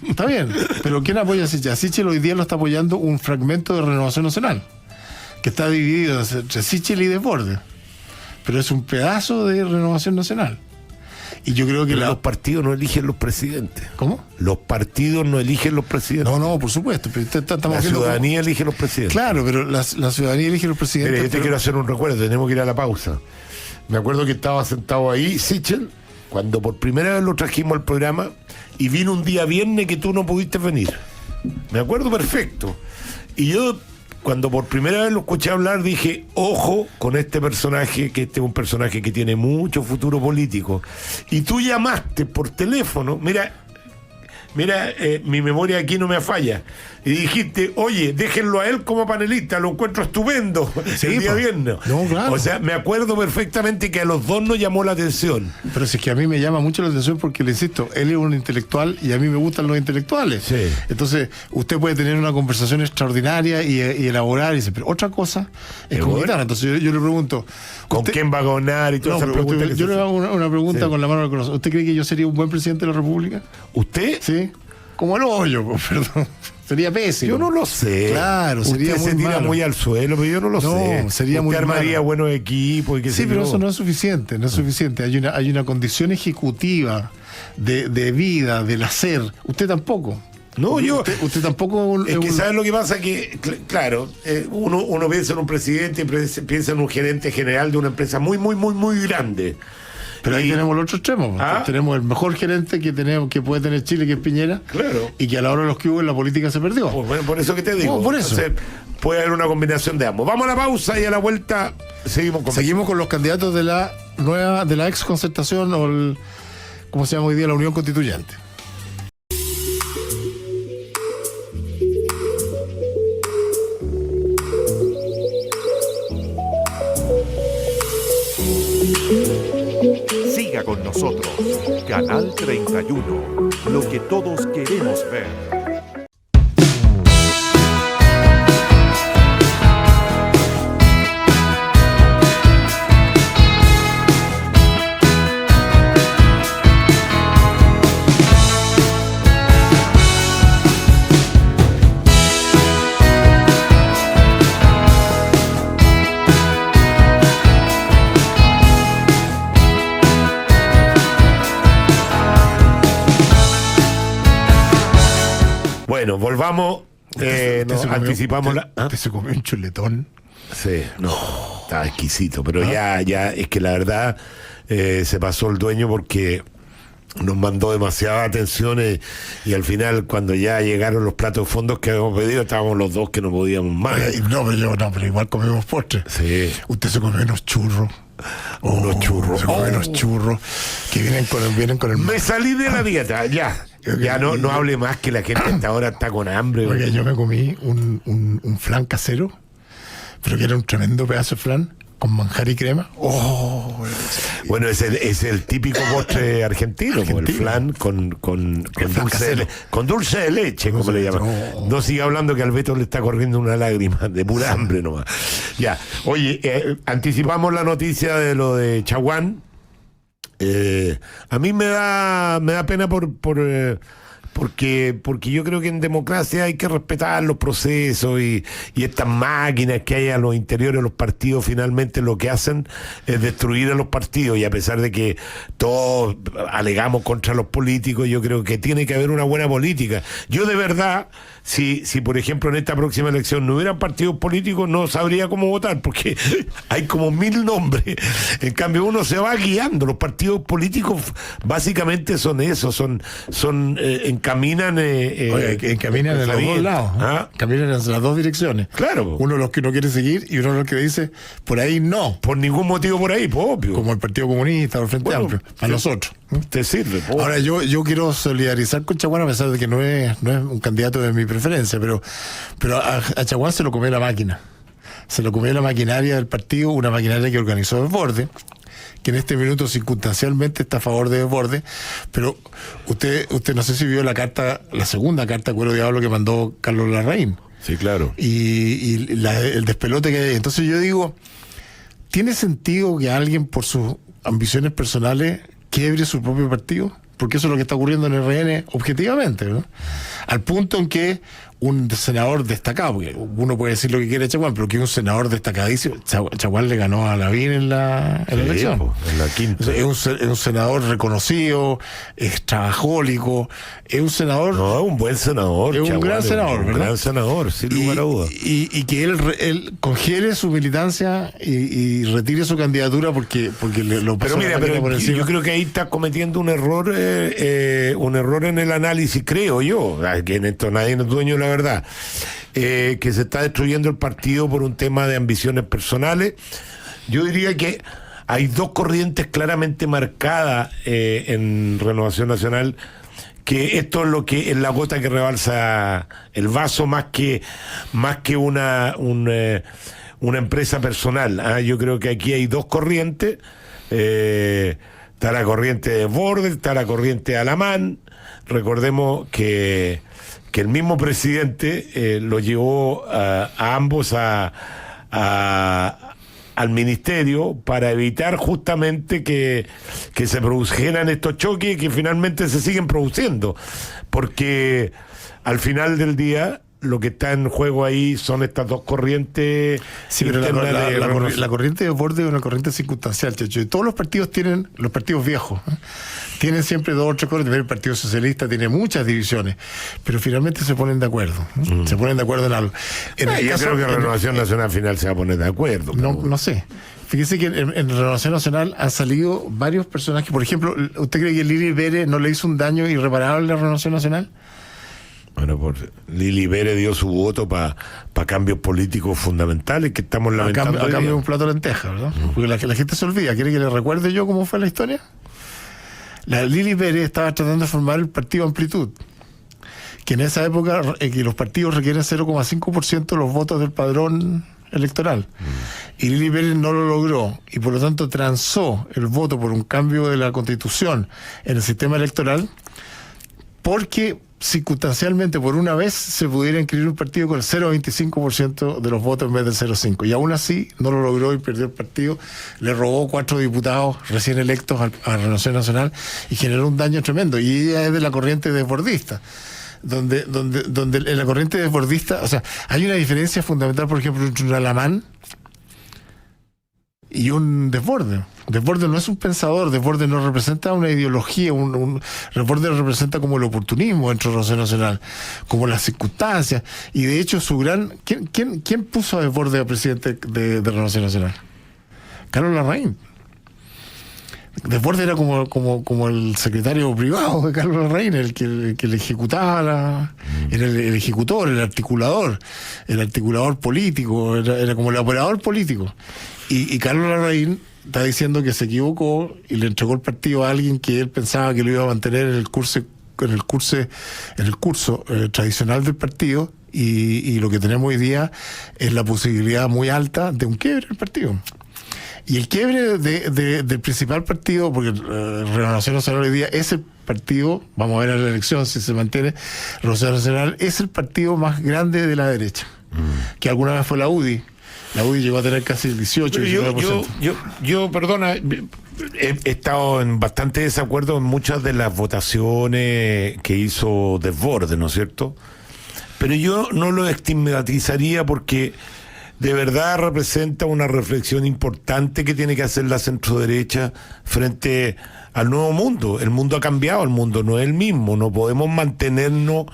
Está bien, pero ¿quién apoya a Sichel? A Sichel hoy día lo está apoyando un fragmento de Renovación Nacional, que está dividido entre Sichel y Desbordes, pero es un pedazo de Renovación Nacional. Y yo creo que los partidos no eligen los presidentes. ¿Cómo? Los partidos no eligen los presidentes. No, por supuesto. Pero la ciudadanía elige los presidentes. Claro, pero la ciudadanía elige los presidentes. Mire, yo te quiero hacer un recuerdo, tenemos que ir a la pausa. Me acuerdo que estaba sentado ahí, Sichel, cuando por primera vez lo trajimos al programa, y vino un día viernes que tú no pudiste venir. Me acuerdo perfecto. Y yo, cuando por primera vez lo escuché hablar, dije, ojo con este personaje, que este es un personaje que tiene mucho futuro político. Y tú llamaste por teléfono, mira, mi memoria aquí no me falla, y dijiste, oye, déjenlo a él como panelista, lo encuentro estupendo. Sí, el día viernes. No, claro. O sea, me acuerdo perfectamente que a los dos nos llamó la atención. Pero si es que a mí me llama mucho la atención porque, le insisto, él es un intelectual y a mí me gustan los intelectuales. Sí. Entonces, usted puede tener una conversación extraordinaria y elaborar, y dice, pero otra cosa es comunicar. Entonces yo le pregunto, ¿con quién va a gobernar y todas esas preguntas? Yo le hago una pregunta con la mano al corazón. ¿Usted cree que yo sería un buen presidente de la República? ¿Usted? Sí. Como el hoyo, perdón. Sería pésimo. Yo no lo sé. Claro, sería usted muy se tira malo. muy al suelo, pero yo no lo sé. Sería usted muy armaría malo. buenos equipos y qué Sí, sé pero yo. eso no es suficiente, no es suficiente. Hay una condición ejecutiva de vida, del hacer. Usted tampoco. No, Usted tampoco es que ¿sabes lo que pasa? Que, claro, uno piensa en un presidente, piensa en un gerente general de una empresa muy, muy, muy, muy grande. Pero ahí tenemos el otro extremo. Tenemos el mejor gerente que puede tener Chile, que es Piñera. Claro. Y que a la hora de los que hubo en la política se perdió. Bueno, por eso que te digo. Por eso. Entonces, puede haber una combinación de ambos. Vamos a la pausa y a la vuelta seguimos con los candidatos de la ex concertación o ¿cómo se llama hoy día? La Unión Constituyente. Siga con nosotros, Canal 31, lo que todos queremos ver. Bueno, volvamos. Anticipamos la. ¿Usted se comió un chuletón? Sí, no, está exquisito, pero ya es que la verdad se pasó el dueño porque nos mandó demasiadas atenciones y al final cuando ya llegaron los platos fondos que habíamos pedido estábamos los dos que no podíamos más. Pero igual comemos postre. Sí. Usted se comió unos churros. Unos churros. Se comió unos churros que vienen con el... Me salí de la dieta, ya. Ya no hable más, que la gente hasta ahora está con hambre. Oiga, yo me comí un flan casero, pero que era un tremendo pedazo de flan con manjar y crema. Bueno, es el típico postre argentino, el flan con dulce de leche, como le llaman. No siga hablando que al Beto le está corriendo una lágrima de pura hambre nomás. Ya, oye, anticipamos la noticia de lo de Chaguán. A mí me da pena porque yo creo que en democracia hay que respetar los procesos y estas máquinas que hay a los interiores de los partidos finalmente lo que hacen es destruir a los partidos, y a pesar de que todos alegamos contra los políticos, yo creo que tiene que haber una buena política. Yo de verdad, si por ejemplo en esta próxima elección no hubieran partidos políticos, no sabría cómo votar porque hay como 1000 nombres. En cambio uno se va guiando. Los partidos políticos básicamente son eso, son en encaminan. Oye, que caminan en los dos lados. ¿Ah? Caminan en las dos direcciones. Claro. Uno de los que uno quiere seguir y uno de los que dice, por ahí no. Por ningún motivo por ahí, pues, obvio. Como el Partido Comunista o el Frente Bueno, Amplio. A nosotros. Te sirve, pues. Ahora, yo quiero solidarizar con Chaguán, a pesar de que no es un candidato de mi preferencia, pero a Chaguán se lo comió la máquina. Se lo comió la maquinaria del partido, una maquinaria que organizó Desbordes, que en este minuto circunstancialmente está a favor de Desbordes, pero usted no sé si vio la segunda carta Cuero Diablo que mandó Carlos Larraín. Sí, claro. Y el despelote que hay. Entonces yo digo, ¿tiene sentido que alguien por sus ambiciones personales quiebre su propio partido? Porque eso es lo que está ocurriendo en el RN objetivamente, ¿no? Al punto en que un senador destacado, porque uno puede decir lo que quiere Chaguán, pero que un senador destacadísimo, Chaguán le ganó a Lavín en la elección. En la quinta. Es un senador reconocido, es trabajólico, es un senador... No, es un buen senador. Es un gran senador, ¿verdad? Un gran senador, sin lugar a dudas. Y que él congele su militancia y retire su candidatura porque lo pasó. Pero mira, por encima. yo creo que ahí está cometiendo un error en el análisis, creo yo, que en esto nadie es dueño de la verdad, que se está destruyendo el partido por un tema de ambiciones personales. Yo diría que hay dos corrientes claramente marcadas en Renovación Nacional, que esto es lo que es la gota que rebalsa el vaso más que una empresa personal. Yo creo que aquí hay dos corrientes. Está la corriente de Desbordes, está la corriente de Alamán. Recordemos que el mismo presidente lo llevó a ambos al ministerio para evitar justamente que se produjeran estos choques que finalmente se siguen produciendo, porque al final del día lo que está en juego ahí son estas dos corrientes. Sí, pero la corriente de Desbordes es una corriente circunstancial, Checho. Y todos los partidos tienen, los partidos viejos, tienen siempre dos o tres corrientes. El Partido Socialista tiene muchas divisiones, pero finalmente se ponen de acuerdo. Se ponen de acuerdo en algo. Yo creo que Renovación Nacional final se va a poner de acuerdo. No sé. Fíjese que en Renovación Nacional han salido varios personajes. Por ejemplo, ¿usted cree que Lili Pérez no le hizo un daño irreparable a Renovación Nacional? Bueno, Lili Pérez dio su voto para cambios políticos fundamentales que estamos lamentando. A cambio de un plato de lentejas, ¿verdad? Porque la gente se olvida. ¿Quiere que le recuerde yo cómo fue la historia? La Lili Pérez estaba tratando de formar el partido Amplitud, que en esa época que los partidos requieren 0,5% de los votos del padrón electoral. Y Lili Pérez no lo logró, y por lo tanto transó el voto por un cambio de la Constitución en el sistema electoral, porque circunstancialmente por una vez se pudiera inscribir un partido con el 0,25% de los votos en vez del 0,5%, y aún así no lo logró y perdió el partido. Le robó 4 diputados recién electos a Renovación Nacional y generó un daño tremendo. Y ella es de la corriente desbordista, donde en la corriente desbordista, o sea, hay una diferencia fundamental, por ejemplo, entre un Alamán y un Desbordes. Desbordes no es un pensador, Desbordes no representa una ideología, Desbordes representa como el oportunismo dentro de Renovación Nacional, como las circunstancias, y de hecho su gran... ¿Quién puso a Desbordes a presidente de Renovación Nacional? Carlos Larraín. Desbordes era como el secretario privado de Carlos Larraín, el que le ejecutaba, era el ejecutor, el articulador político, era como el operador político. Y Carlos Larraín está diciendo que se equivocó y le entregó el partido a alguien que él pensaba que lo iba a mantener en el curso tradicional del partido, y lo que tenemos hoy día es la posibilidad muy alta de un quiebre del partido. Y el quiebre del principal partido, porque Renovación Nacional hoy día es el partido, vamos a ver en la elección si se mantiene, Renovación Nacional es el partido más grande de la derecha, que alguna vez fue la UDI. La UDI llegó a tener casi el 18%. Yo, perdona, he estado en bastante desacuerdo en muchas de las votaciones que hizo Desbordes, ¿no es cierto? Pero yo no lo estigmatizaría, porque de verdad representa una reflexión importante que tiene que hacer la centroderecha frente al nuevo mundo. El mundo ha cambiado, el mundo no es el mismo, no podemos mantenernos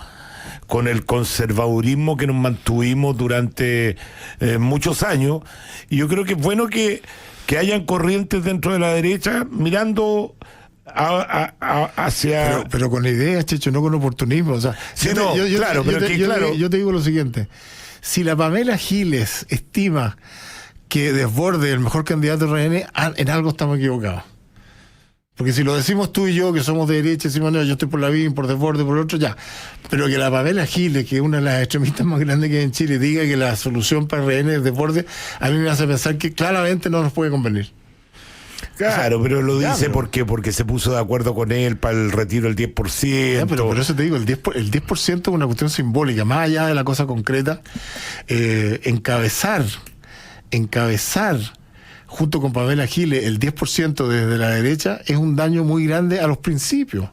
con el conservadurismo que nos mantuvimos durante muchos años, y yo creo que es bueno que hayan corrientes dentro de la derecha mirando hacia... Pero con ideas, Checho, no con oportunismo. O sea, Sí, no, claro, pero que claro. Yo te digo lo siguiente. Si la Pamela Giles estima que Desbordes es el mejor candidato de RN, en algo estamos equivocados. Porque si lo decimos tú y yo, que somos de derecha, decimos, no, yo estoy por la BIM, por Desbordes, por el otro, ya. Pero que la Pamela Giles, que es una de las extremistas más grandes que hay en Chile, diga que la solución para RN es Desbordes, a mí me hace pensar que claramente no nos puede convenir. Claro, pero lo dice pero- porque se puso de acuerdo con él para el retiro del 10%. Ya, pero por eso te digo, el 10% es una cuestión simbólica, más allá de la cosa concreta. Encabezar junto con Pamela Giles el 10% desde la derecha es un daño muy grande a los principios.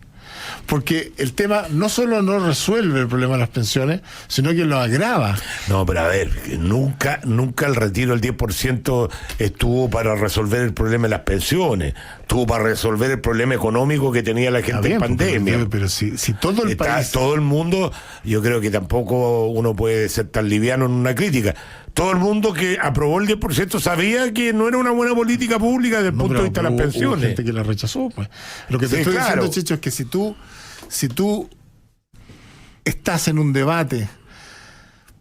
Porque el tema no solo no resuelve el problema de las pensiones, sino que lo agrava. No, pero a ver, nunca el retiro del 10% estuvo para resolver el problema de las pensiones, estuvo para resolver el problema económico que tenía la gente en pandemia. Pero si todo el país... Todo el mundo, yo creo que tampoco uno puede ser tan liviano en una crítica. Todo el mundo que aprobó el 10% sabía que no era una buena política pública desde el punto de vista de las Hubo pensiones. gente que la rechazó, pues. Lo que te Sí, estoy claro. diciendo, Chicho, es que si tú estás en un debate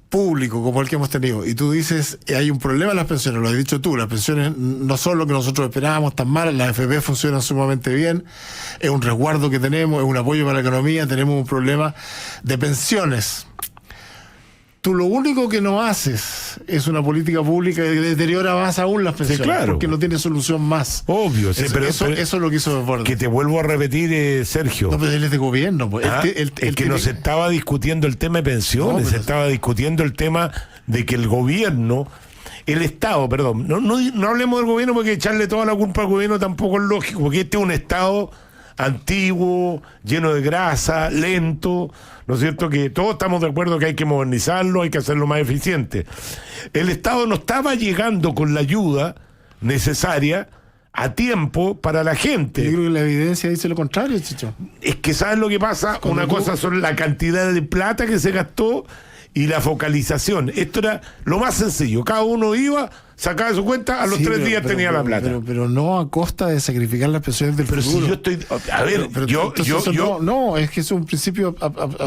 público como el que hemos tenido y tú dices hay un problema en las pensiones, lo has dicho tú, las pensiones no son lo que nosotros esperábamos, tan mal, las AFP funcionan sumamente bien, es un resguardo que tenemos, es un apoyo para la economía, tenemos un problema de pensiones. Tú lo único que no haces es una política pública que deteriora más aún las pensiones, claro. porque no tiene solución más. Obvio, sí, Eso pero es lo que hizo Desbordes. que te vuelvo a repetir, Sergio. No, pero él es de gobierno. Pues. Es que no se estaba discutiendo el tema de pensiones, No, pero se estaba discutiendo el tema de que el gobierno, el Estado, perdón, no hablemos del gobierno porque echarle toda la culpa al gobierno tampoco es lógico, porque este es un Estado antiguo, lleno de grasa, lento, ¿no es cierto? Que todos estamos de acuerdo que hay que modernizarlo, hay que hacerlo más eficiente. El Estado no estaba llegando con la ayuda necesaria a tiempo para la gente. Yo creo que la evidencia dice lo contrario, Chicho. Es que ¿sabes lo que pasa? Cuando Una cosa son la cantidad de plata que se gastó y la focalización. Esto era lo más sencillo. Cada uno iba, sacaba su cuenta, a los 3 días tenía la plata. Pero no a costa de sacrificar las pensiones del Pero futuro. si yo estoy... A ver, Pero yo entonces eso no, es que es un principio...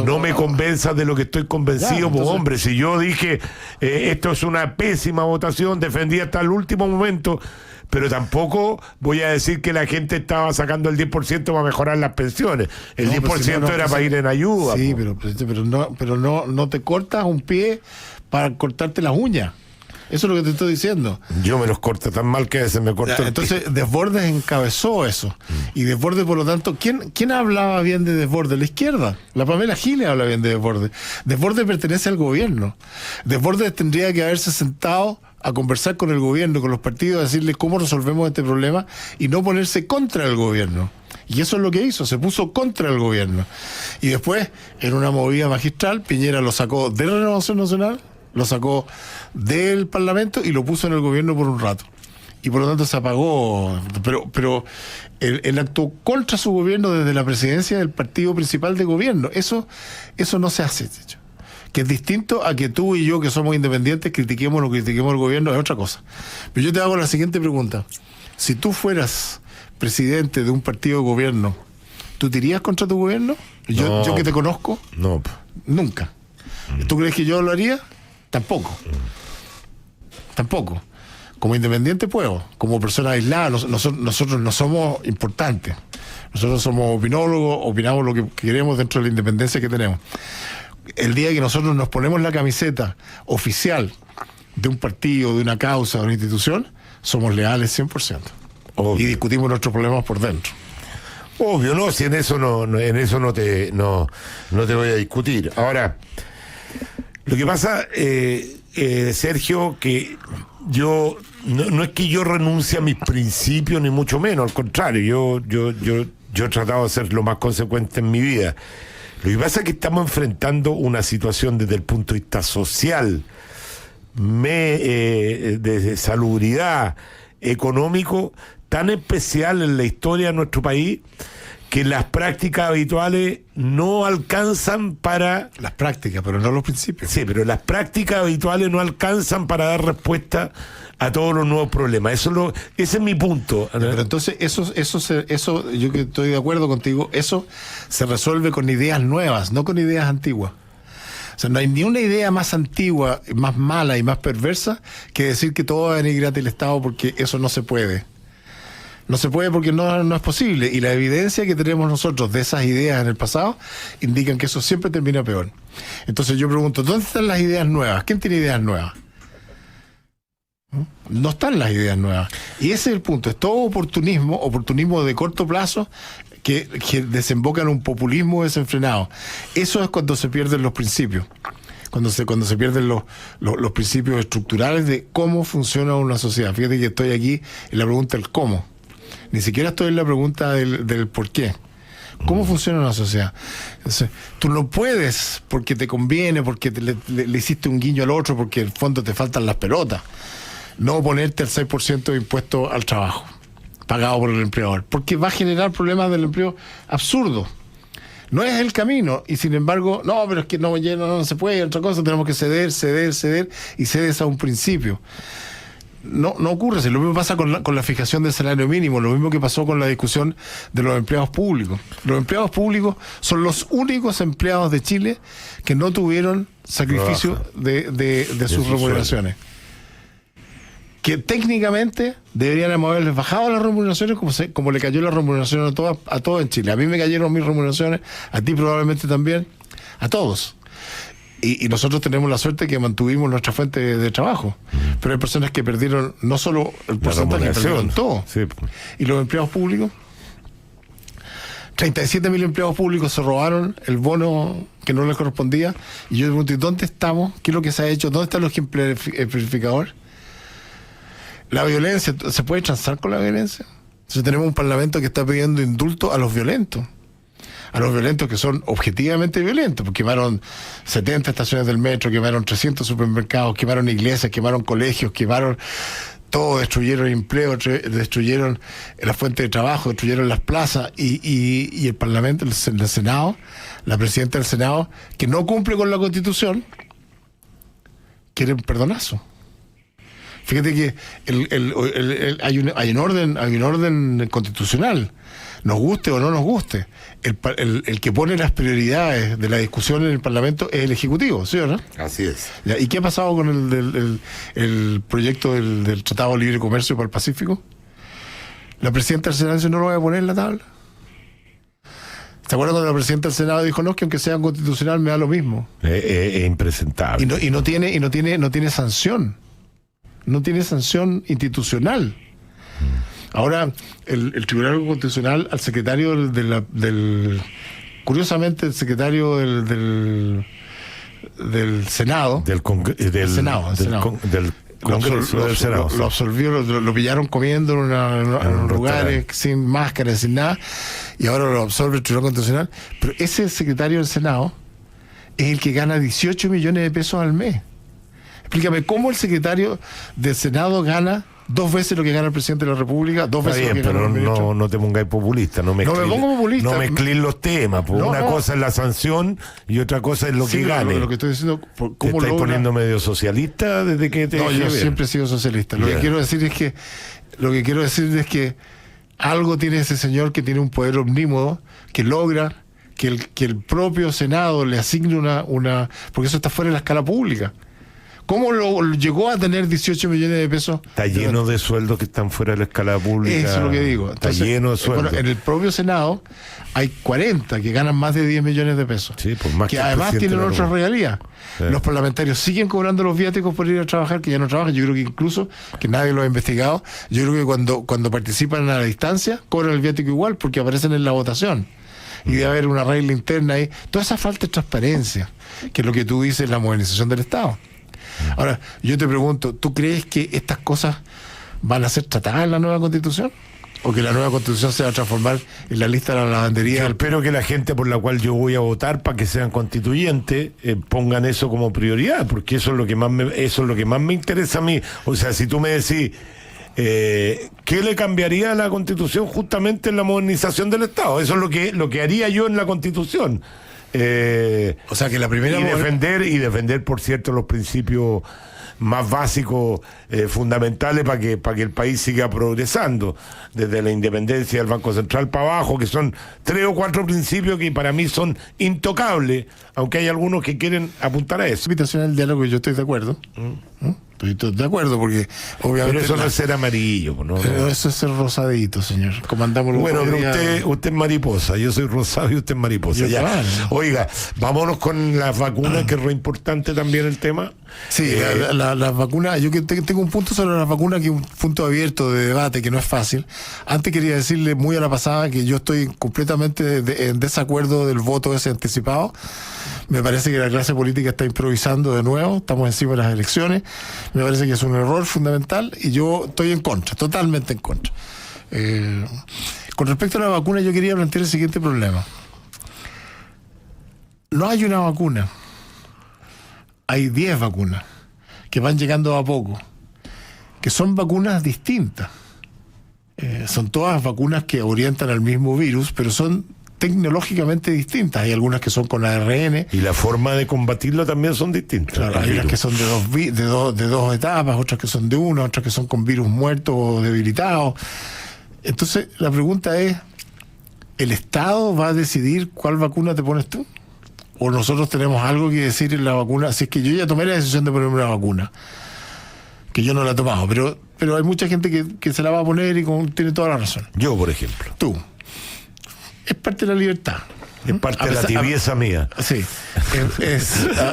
no me convenzas de lo que estoy convencido, Ya, entonces- hombre. Si yo dije, esto es una pésima votación, defendí hasta el último momento, pero tampoco voy a decir que la gente estaba sacando el 10% para mejorar las pensiones. El No, 10% pero si no, era pues, para ir en ayuda. Sí, po. pero no te cortas un pie para cortarte las uñas. Eso es lo que te estoy diciendo. Yo me los corto tan mal que a veces me corto el pie. Entonces Desbordes encabezó eso. Y Desbordes, por lo tanto, ¿quién hablaba bien de Desbordes? La izquierda. La Pamela Giles habla bien de Desbordes. Desbordes pertenece al gobierno. Desbordes tendría que haberse sentado a conversar con el gobierno, con los partidos, a decirles cómo resolvemos este problema y no ponerse contra el gobierno. Y eso es lo que hizo, se puso contra el gobierno. Y después, en una movida magistral, Piñera lo sacó de la Renovación Nacional, lo sacó del Parlamento y lo puso en el gobierno por un rato. Y por lo tanto se apagó. Pero él actuó contra su gobierno desde la presidencia del partido principal de gobierno. Eso no se hace, de hecho. Que es distinto a que tú y yo, que somos independientes, critiquemos el gobierno, es otra cosa. Pero yo te hago la siguiente pregunta. Si tú fueras presidente de un partido de gobierno, ¿tú te irías contra tu gobierno? No. Yo que te conozco, No. nunca. ¿Tú crees que yo lo haría? Tampoco. Tampoco. Como independiente puedo, como persona aislada, nosotros no somos importantes. Nosotros somos opinólogos, opinamos lo que queremos dentro de la independencia que tenemos. El día que nosotros nos ponemos la camiseta oficial de un partido, de una causa, de una institución, somos leales 100%. Obvio. Y discutimos nuestros problemas por dentro. Obvio, no, si en eso no te voy a discutir. Ahora, lo que pasa, Sergio, que yo no es que yo renuncie a mis principios ni mucho menos, al contrario, yo he tratado de ser lo más consecuente en mi vida. Lo que pasa es que estamos enfrentando una situación desde el punto de vista social, de salubridad, económico, tan especial en la historia de nuestro país, que las prácticas habituales no alcanzan para... Las prácticas, pero no los principios. Sí, pero las prácticas habituales no alcanzan para dar respuesta a todos los nuevos problemas. Ese es mi punto. Pero entonces eso yo que estoy de acuerdo contigo, eso se resuelve con ideas nuevas, no con ideas antiguas. O sea, no hay ni una idea más antigua, más mala y más perversa que decir que todo va a venir gratis el Estado, porque eso no se puede. No se puede porque no es posible. Y la evidencia que tenemos nosotros de esas ideas en el pasado indican que eso siempre termina peor. Entonces yo pregunto, ¿dónde están las ideas nuevas? ¿Quién tiene ideas nuevas? No están las ideas nuevas. Y ese es el punto. Es todo oportunismo de corto plazo que desemboca en un populismo desenfrenado. Eso es cuando se pierden los principios. Cuando se pierden los principios estructurales de cómo funciona una sociedad. Fíjate que estoy aquí en la pregunta del cómo. Ni siquiera estoy en la pregunta del por qué. ¿Cómo funciona una sociedad? Entonces, tú no puedes porque te conviene, porque le hiciste un guiño al otro, porque en el fondo te faltan las pelotas, no ponerte el 6% de impuesto al trabajo pagado por el empleador, porque va a generar problemas del empleo absurdos. No es el camino, y sin embargo, no, pero es que no se puede, otra cosa, tenemos que ceder, y cedes a un principio. No ocurre así. Lo mismo pasa con la fijación del salario mínimo, lo mismo que pasó con la discusión de los empleados públicos. Los empleados públicos son los únicos empleados de Chile que no tuvieron sacrificio de sus remuneraciones. Que técnicamente deberían haberles bajado las remuneraciones como le cayó la remuneración a todos en Chile. A mí me cayeron mis remuneraciones, a ti probablemente también, a todos. Y nosotros tenemos la suerte que mantuvimos nuestra fuente de trabajo. Pero hay personas que perdieron no solo el porcentaje, perdieron todo. Sí. Y los empleados públicos, 37.000 empleados públicos se robaron el bono que no les correspondía. Y yo me pregunto, ¿dónde estamos? ¿Qué es lo que se ha hecho? ¿Dónde está el ejemplificador? La violencia, ¿se puede transar con la violencia? Entonces tenemos un parlamento que está pidiendo indulto a los violentos que son objetivamente violentos, porque quemaron 70 estaciones del metro, quemaron 300 supermercados, quemaron iglesias, quemaron colegios, quemaron todo, destruyeron empleo, destruyeron la fuente de trabajo, destruyeron las plazas, y el Parlamento, el Senado, la presidenta del Senado, que no cumple con la Constitución, quiere un perdonazo. Fíjate que hay un orden constitucional, nos guste o no nos guste. El que pone las prioridades de la discusión en el Parlamento es el Ejecutivo, ¿sí o no? Así es. ¿Y qué ha pasado con el proyecto del Tratado de Libre Comercio para el Pacífico? La presidenta del Senado dice, no lo voy a poner en la tabla. ¿Se acuerdan cuando la presidenta del Senado dijo, no, que aunque sea constitucional me da lo mismo? Es impresentable. Y no tiene sanción. No tiene sanción institucional. Ahora, el Tribunal Constitucional, al secretario curiosamente, el secretario del Senado, del Congreso del Senado, lo absolvió, lo pillaron comiendo en lugares sin máscara, sin nada, y ahora lo absorbe el Tribunal Constitucional. Pero ese secretario del Senado es el que gana 18 millones de pesos al mes. Explícame, ¿cómo el secretario del Senado gana 2 veces lo que gana el presidente de la República, 2 veces bien, lo que gana el ministro? No te pongáis populista, no me pongo populista. No mezclís los temas, porque una cosa es la sanción y otra cosa es lo que gane. Lo que estoy diciendo, ¿cómo ¿te estáis poniendo medio socialista desde que te... No, yo siempre he sido socialista. Lo que quiero decir es que algo tiene ese señor que tiene un poder omnímodo que logra que el propio Senado le asigne una porque eso está fuera de la escala pública. ¿Cómo llegó a tener 18 millones de pesos? Está lleno de sueldos que están fuera de la escala pública. Eso es lo que digo. Entonces, está lleno de sueldos. Bueno, en el propio Senado hay 40 que ganan más de 10 millones de pesos. Sí, pues más que además tienen otras regalías. Sí. Los parlamentarios siguen cobrando los viáticos por ir a trabajar, que ya no trabajan. Yo creo que incluso, que nadie lo ha investigado, yo creo que cuando participan a la distancia, cobran el viático igual porque aparecen en la votación. Y debe haber una regla interna ahí. Toda esa falta de transparencia, que es lo que tú dices, la modernización del Estado. Ahora, yo te pregunto, ¿tú crees que estas cosas van a ser tratadas en la nueva Constitución? ¿O que la nueva Constitución se va a transformar en la lista de la lavandería? Yo espero que la gente por la cual yo voy a votar para que sean constituyentes pongan eso como prioridad, porque eso es lo que más me interesa a mí. O sea, si tú me decís ¿qué le cambiaría a la Constitución justamente en la modernización del Estado? Eso es lo que haría yo en la Constitución. O sea que la primera... Y defender, por cierto, los principios más básicos, fundamentales para que el país siga progresando, desde la independencia del Banco Central para abajo, que son 3 o 4 principios que para mí son intocables, aunque hay algunos que quieren apuntar a eso. Invitación al diálogo, yo estoy de acuerdo. Estoy de acuerdo porque obviamente... Pero eso no es ser amarillo, ¿no? Pero eso es ser rosadito, señor. Comandamos los... Bueno, pero usted es mariposa, yo soy rosado y usted es mariposa. Ya. Claro. Oiga, vámonos con las vacunas, que es re importante también el tema. Sí, las vacunas, yo que tengo un punto sobre las vacunas, que es un punto abierto de debate, que no es fácil. Antes quería decirle muy a la pasada que yo estoy completamente en desacuerdo del voto ese anticipado. Me parece que la clase política está improvisando de nuevo, estamos encima de las elecciones, me parece que es un error fundamental y yo estoy en contra, totalmente en contra. Con respecto a la vacuna, yo quería plantear el siguiente problema. No hay una vacuna, hay 10 vacunas que van llegando a poco, que son vacunas distintas. Son todas vacunas que orientan al mismo virus, pero son tecnológicamente distintas. Hay algunas que son con ARN. Y la forma de combatirlo también son distintas. Claro, hay unas que son de dos etapas, otras que son de una, otras que son con virus muertos o debilitados. Entonces, la pregunta es, ¿el Estado va a decidir cuál vacuna te pones tú? ¿O nosotros tenemos algo que decir en la vacuna? Si es que yo ya tomé la decisión de ponerme una vacuna, que yo no la he tomado, pero hay mucha gente que se la va a poner y tiene toda la razón. Yo, por ejemplo. Tú. Es parte de la libertad. Es parte de la tibieza mía. Sí.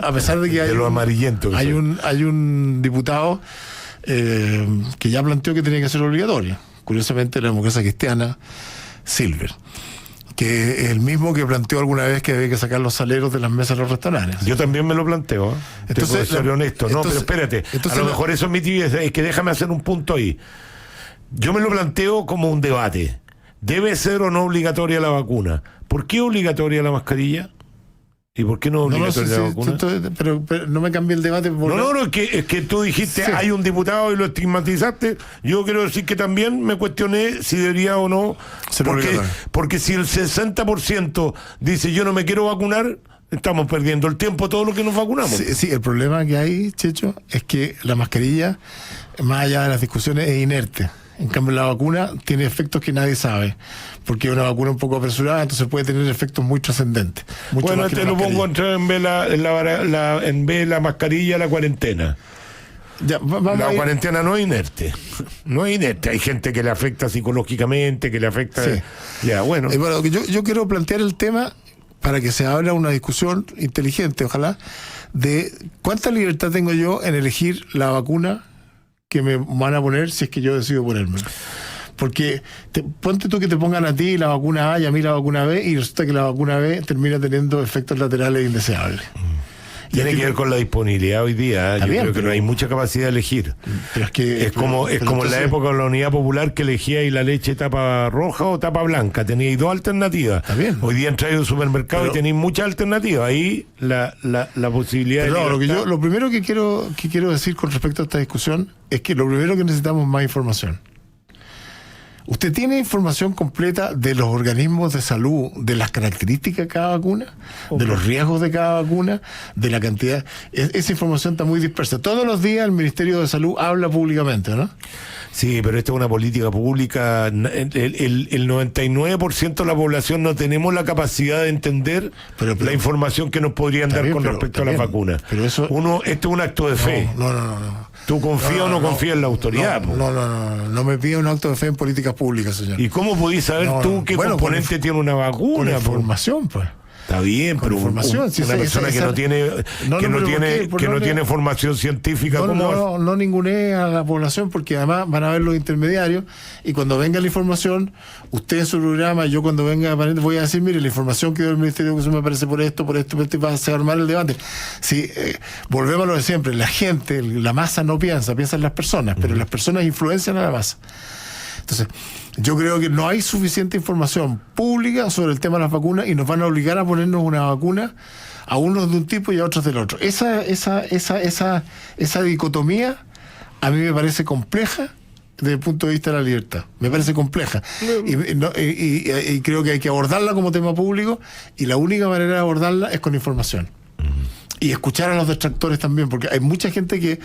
A pesar de que hay... De lo amarillento. Hay un diputado que ya planteó que tenía que ser obligatorio. Curiosamente, la Democracia Cristiana, Silver, que es el mismo que planteó alguna vez que había que sacar los saleros de las mesas de los restaurantes. Yo también me lo planteo, ¿eh? Entonces, ser honesto. No, pero espérate. A lo mejor eso es mi tibieza. Es que déjame hacer un punto ahí. Yo me lo planteo como un debate. ¿Debe ser o no obligatoria la vacuna? ¿Por qué obligatoria la mascarilla? ¿Y por qué no obligatoria la vacuna? Pero no me cambié el debate. No, es que tú dijiste, sí, hay un diputado y lo estigmatizaste. Yo quiero decir que también me cuestioné si debería o no. Porque si el 60% dice yo no me quiero vacunar, estamos perdiendo el tiempo todo lo que nos vacunamos. Sí, el problema que hay, Checho, es que la mascarilla, más allá de las discusiones, es inerte. En cambio, la vacuna tiene efectos que nadie sabe, porque es una vacuna un poco apresurada, entonces puede tener efectos muy trascendentes. Bueno, lo pongo a entrar en vez la mascarilla, la cuarentena. Ya, la cuarentena no es inerte. No es inerte. Hay gente que le afecta psicológicamente, que le afecta... Sí. Ya, bueno. Bueno, yo quiero plantear el tema para que se abra una discusión inteligente, ojalá, de cuánta libertad tengo yo en elegir la vacuna que me van a poner si es que yo decido ponerme. Porque ponte tú que te pongan a ti la vacuna A y a mí la vacuna B, y resulta que la vacuna B termina teniendo efectos laterales indeseables. Tiene que ver con la disponibilidad hoy día. Yo creo que no hay mucha capacidad de elegir. Pero es como en la época de la Unidad Popular, que elegía y la leche tapa roja o tapa blanca. Teníais 2 alternativas. Hoy día entráis al supermercado y tenéis muchas alternativas. Ahí la posibilidad de... Lo primero que quiero decir con respecto a esta discusión es que lo primero que necesitamos es más información. ¿Usted tiene información completa de los organismos de salud, de las características de cada vacuna, de los riesgos de cada vacuna, de la cantidad? Esa información está muy dispersa. Todos los días el Ministerio de Salud habla públicamente, ¿no? Sí, pero esta es una política pública. El 99% de la población no tenemos la capacidad de entender la información que nos podrían dar con respecto a las vacunas. Pero eso... Esto es un acto de fe. No. ¿Tú confías o no confías en la autoridad? No me pide un acto de fe en políticas públicas, señor. ¿Y cómo podís saber qué componente tiene una vacuna? Con información, pues. Está bien, pero una persona que no tiene formación científica, no ningunee a la población, porque además van a ver los intermediarios, y cuando venga la información, usted en su programa, yo cuando venga voy a decir, mire, la información que dio el Ministerio me parece por esto, va a armar el debate. Sí, volvemos a lo de siempre, la gente, la masa no piensa en las personas, pero las personas influencian a la masa. Entonces, yo creo que no hay suficiente información pública sobre el tema de las vacunas y nos van a obligar a ponernos una vacuna a unos de un tipo y a otros del otro. Esa dicotomía a mí me parece compleja desde el punto de vista de la libertad. Me parece compleja. Y creo que hay que abordarla como tema público, y la única manera de abordarla es con información. Y escuchar a los detractores también, porque hay mucha gente que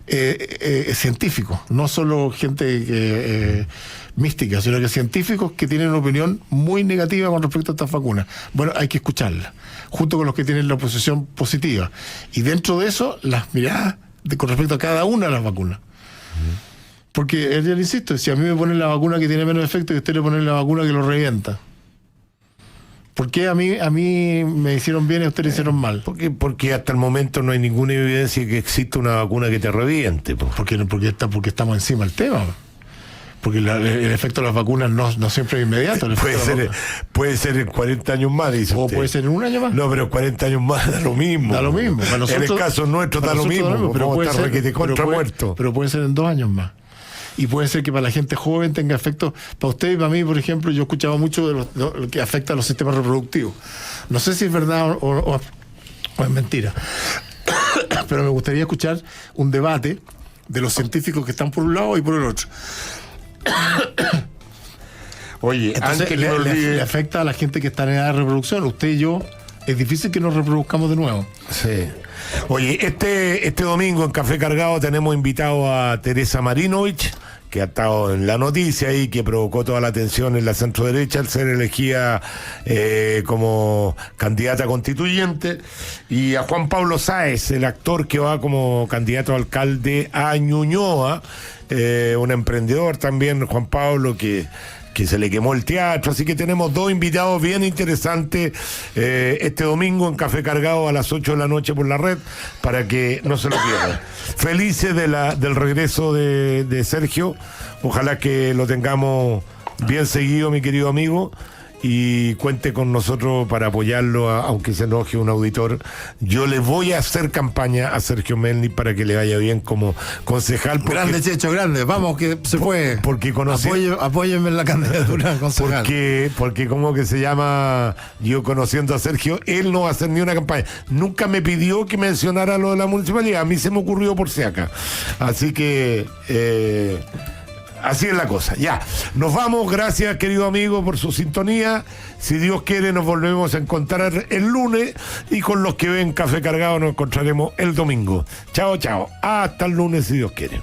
es científico, no solo gente mística, sino que científicos que tienen una opinión muy negativa con respecto a estas vacunas. Bueno, hay que escucharla, junto con los que tienen la posición positiva. Y dentro de eso, las miradas con respecto a cada una de las vacunas. Porque, yo le insisto, si a mí me ponen la vacuna que tiene menos efecto y a usted le ponen la vacuna que lo revienta, ¿por qué a mí me hicieron bien y a usted le hicieron mal? Porque hasta el momento no hay ninguna evidencia que exista una vacuna que te reviente. Porque estamos encima del tema. Porque el efecto de las vacunas no siempre es inmediato. Puede ser en 40 años más, dice o usted. puede ser en un año más. No, pero 40 años más da lo mismo. Da lo mismo. En el caso nuestro da lo mismo. Pero puede ser en 2 años más. Y puede ser que para la gente joven tenga efectos. Para usted y para mí, por ejemplo, yo escuchaba mucho de lo que afecta a los sistemas reproductivos. No sé si es verdad o es mentira. Pero me gustaría escuchar un debate de los científicos que están por un lado y por el otro. Oye, entonces, antes que le afecta a la gente que está en edad de reproducción. Usted y yo, es difícil que nos reproduzcamos de nuevo. Sí. Oye, este domingo en Café Cargado tenemos invitado a Teresa Marinovich, que ha estado en la noticia y que provocó toda la atención en la centroderecha al ser elegida como candidata constituyente, y a Juan Pablo Sáez, el actor que va como candidato a alcalde a Ñuñoa, un emprendedor también, Juan Pablo, que se le quemó el teatro. Así que tenemos 2 invitados bien interesantes este domingo en Café Cargado a las 8 de la noche por la red, para que no se lo pierdan. Felices del regreso de Sergio. Ojalá que lo tengamos bien seguido, mi querido amigo, y cuente con nosotros para apoyarlo, aunque se enoje un auditor. Yo le voy a hacer campaña a Sergio Melny para que le vaya bien como concejal. Grande, Checho, grande. Vamos, que se fue. Porque apóyenme en la candidatura a concejal. Porque como que se llama, yo conociendo a Sergio, él no va a hacer ni una campaña. Nunca me pidió que mencionara lo de la municipalidad. A mí se me ocurrió por si acá. Así que... así es la cosa. Ya, nos vamos. Gracias, querido amigo, por su sintonía. Si Dios quiere, nos volvemos a encontrar el lunes, y con los que ven Café Cargado nos encontraremos el domingo. Chao, chao. Hasta el lunes, si Dios quiere.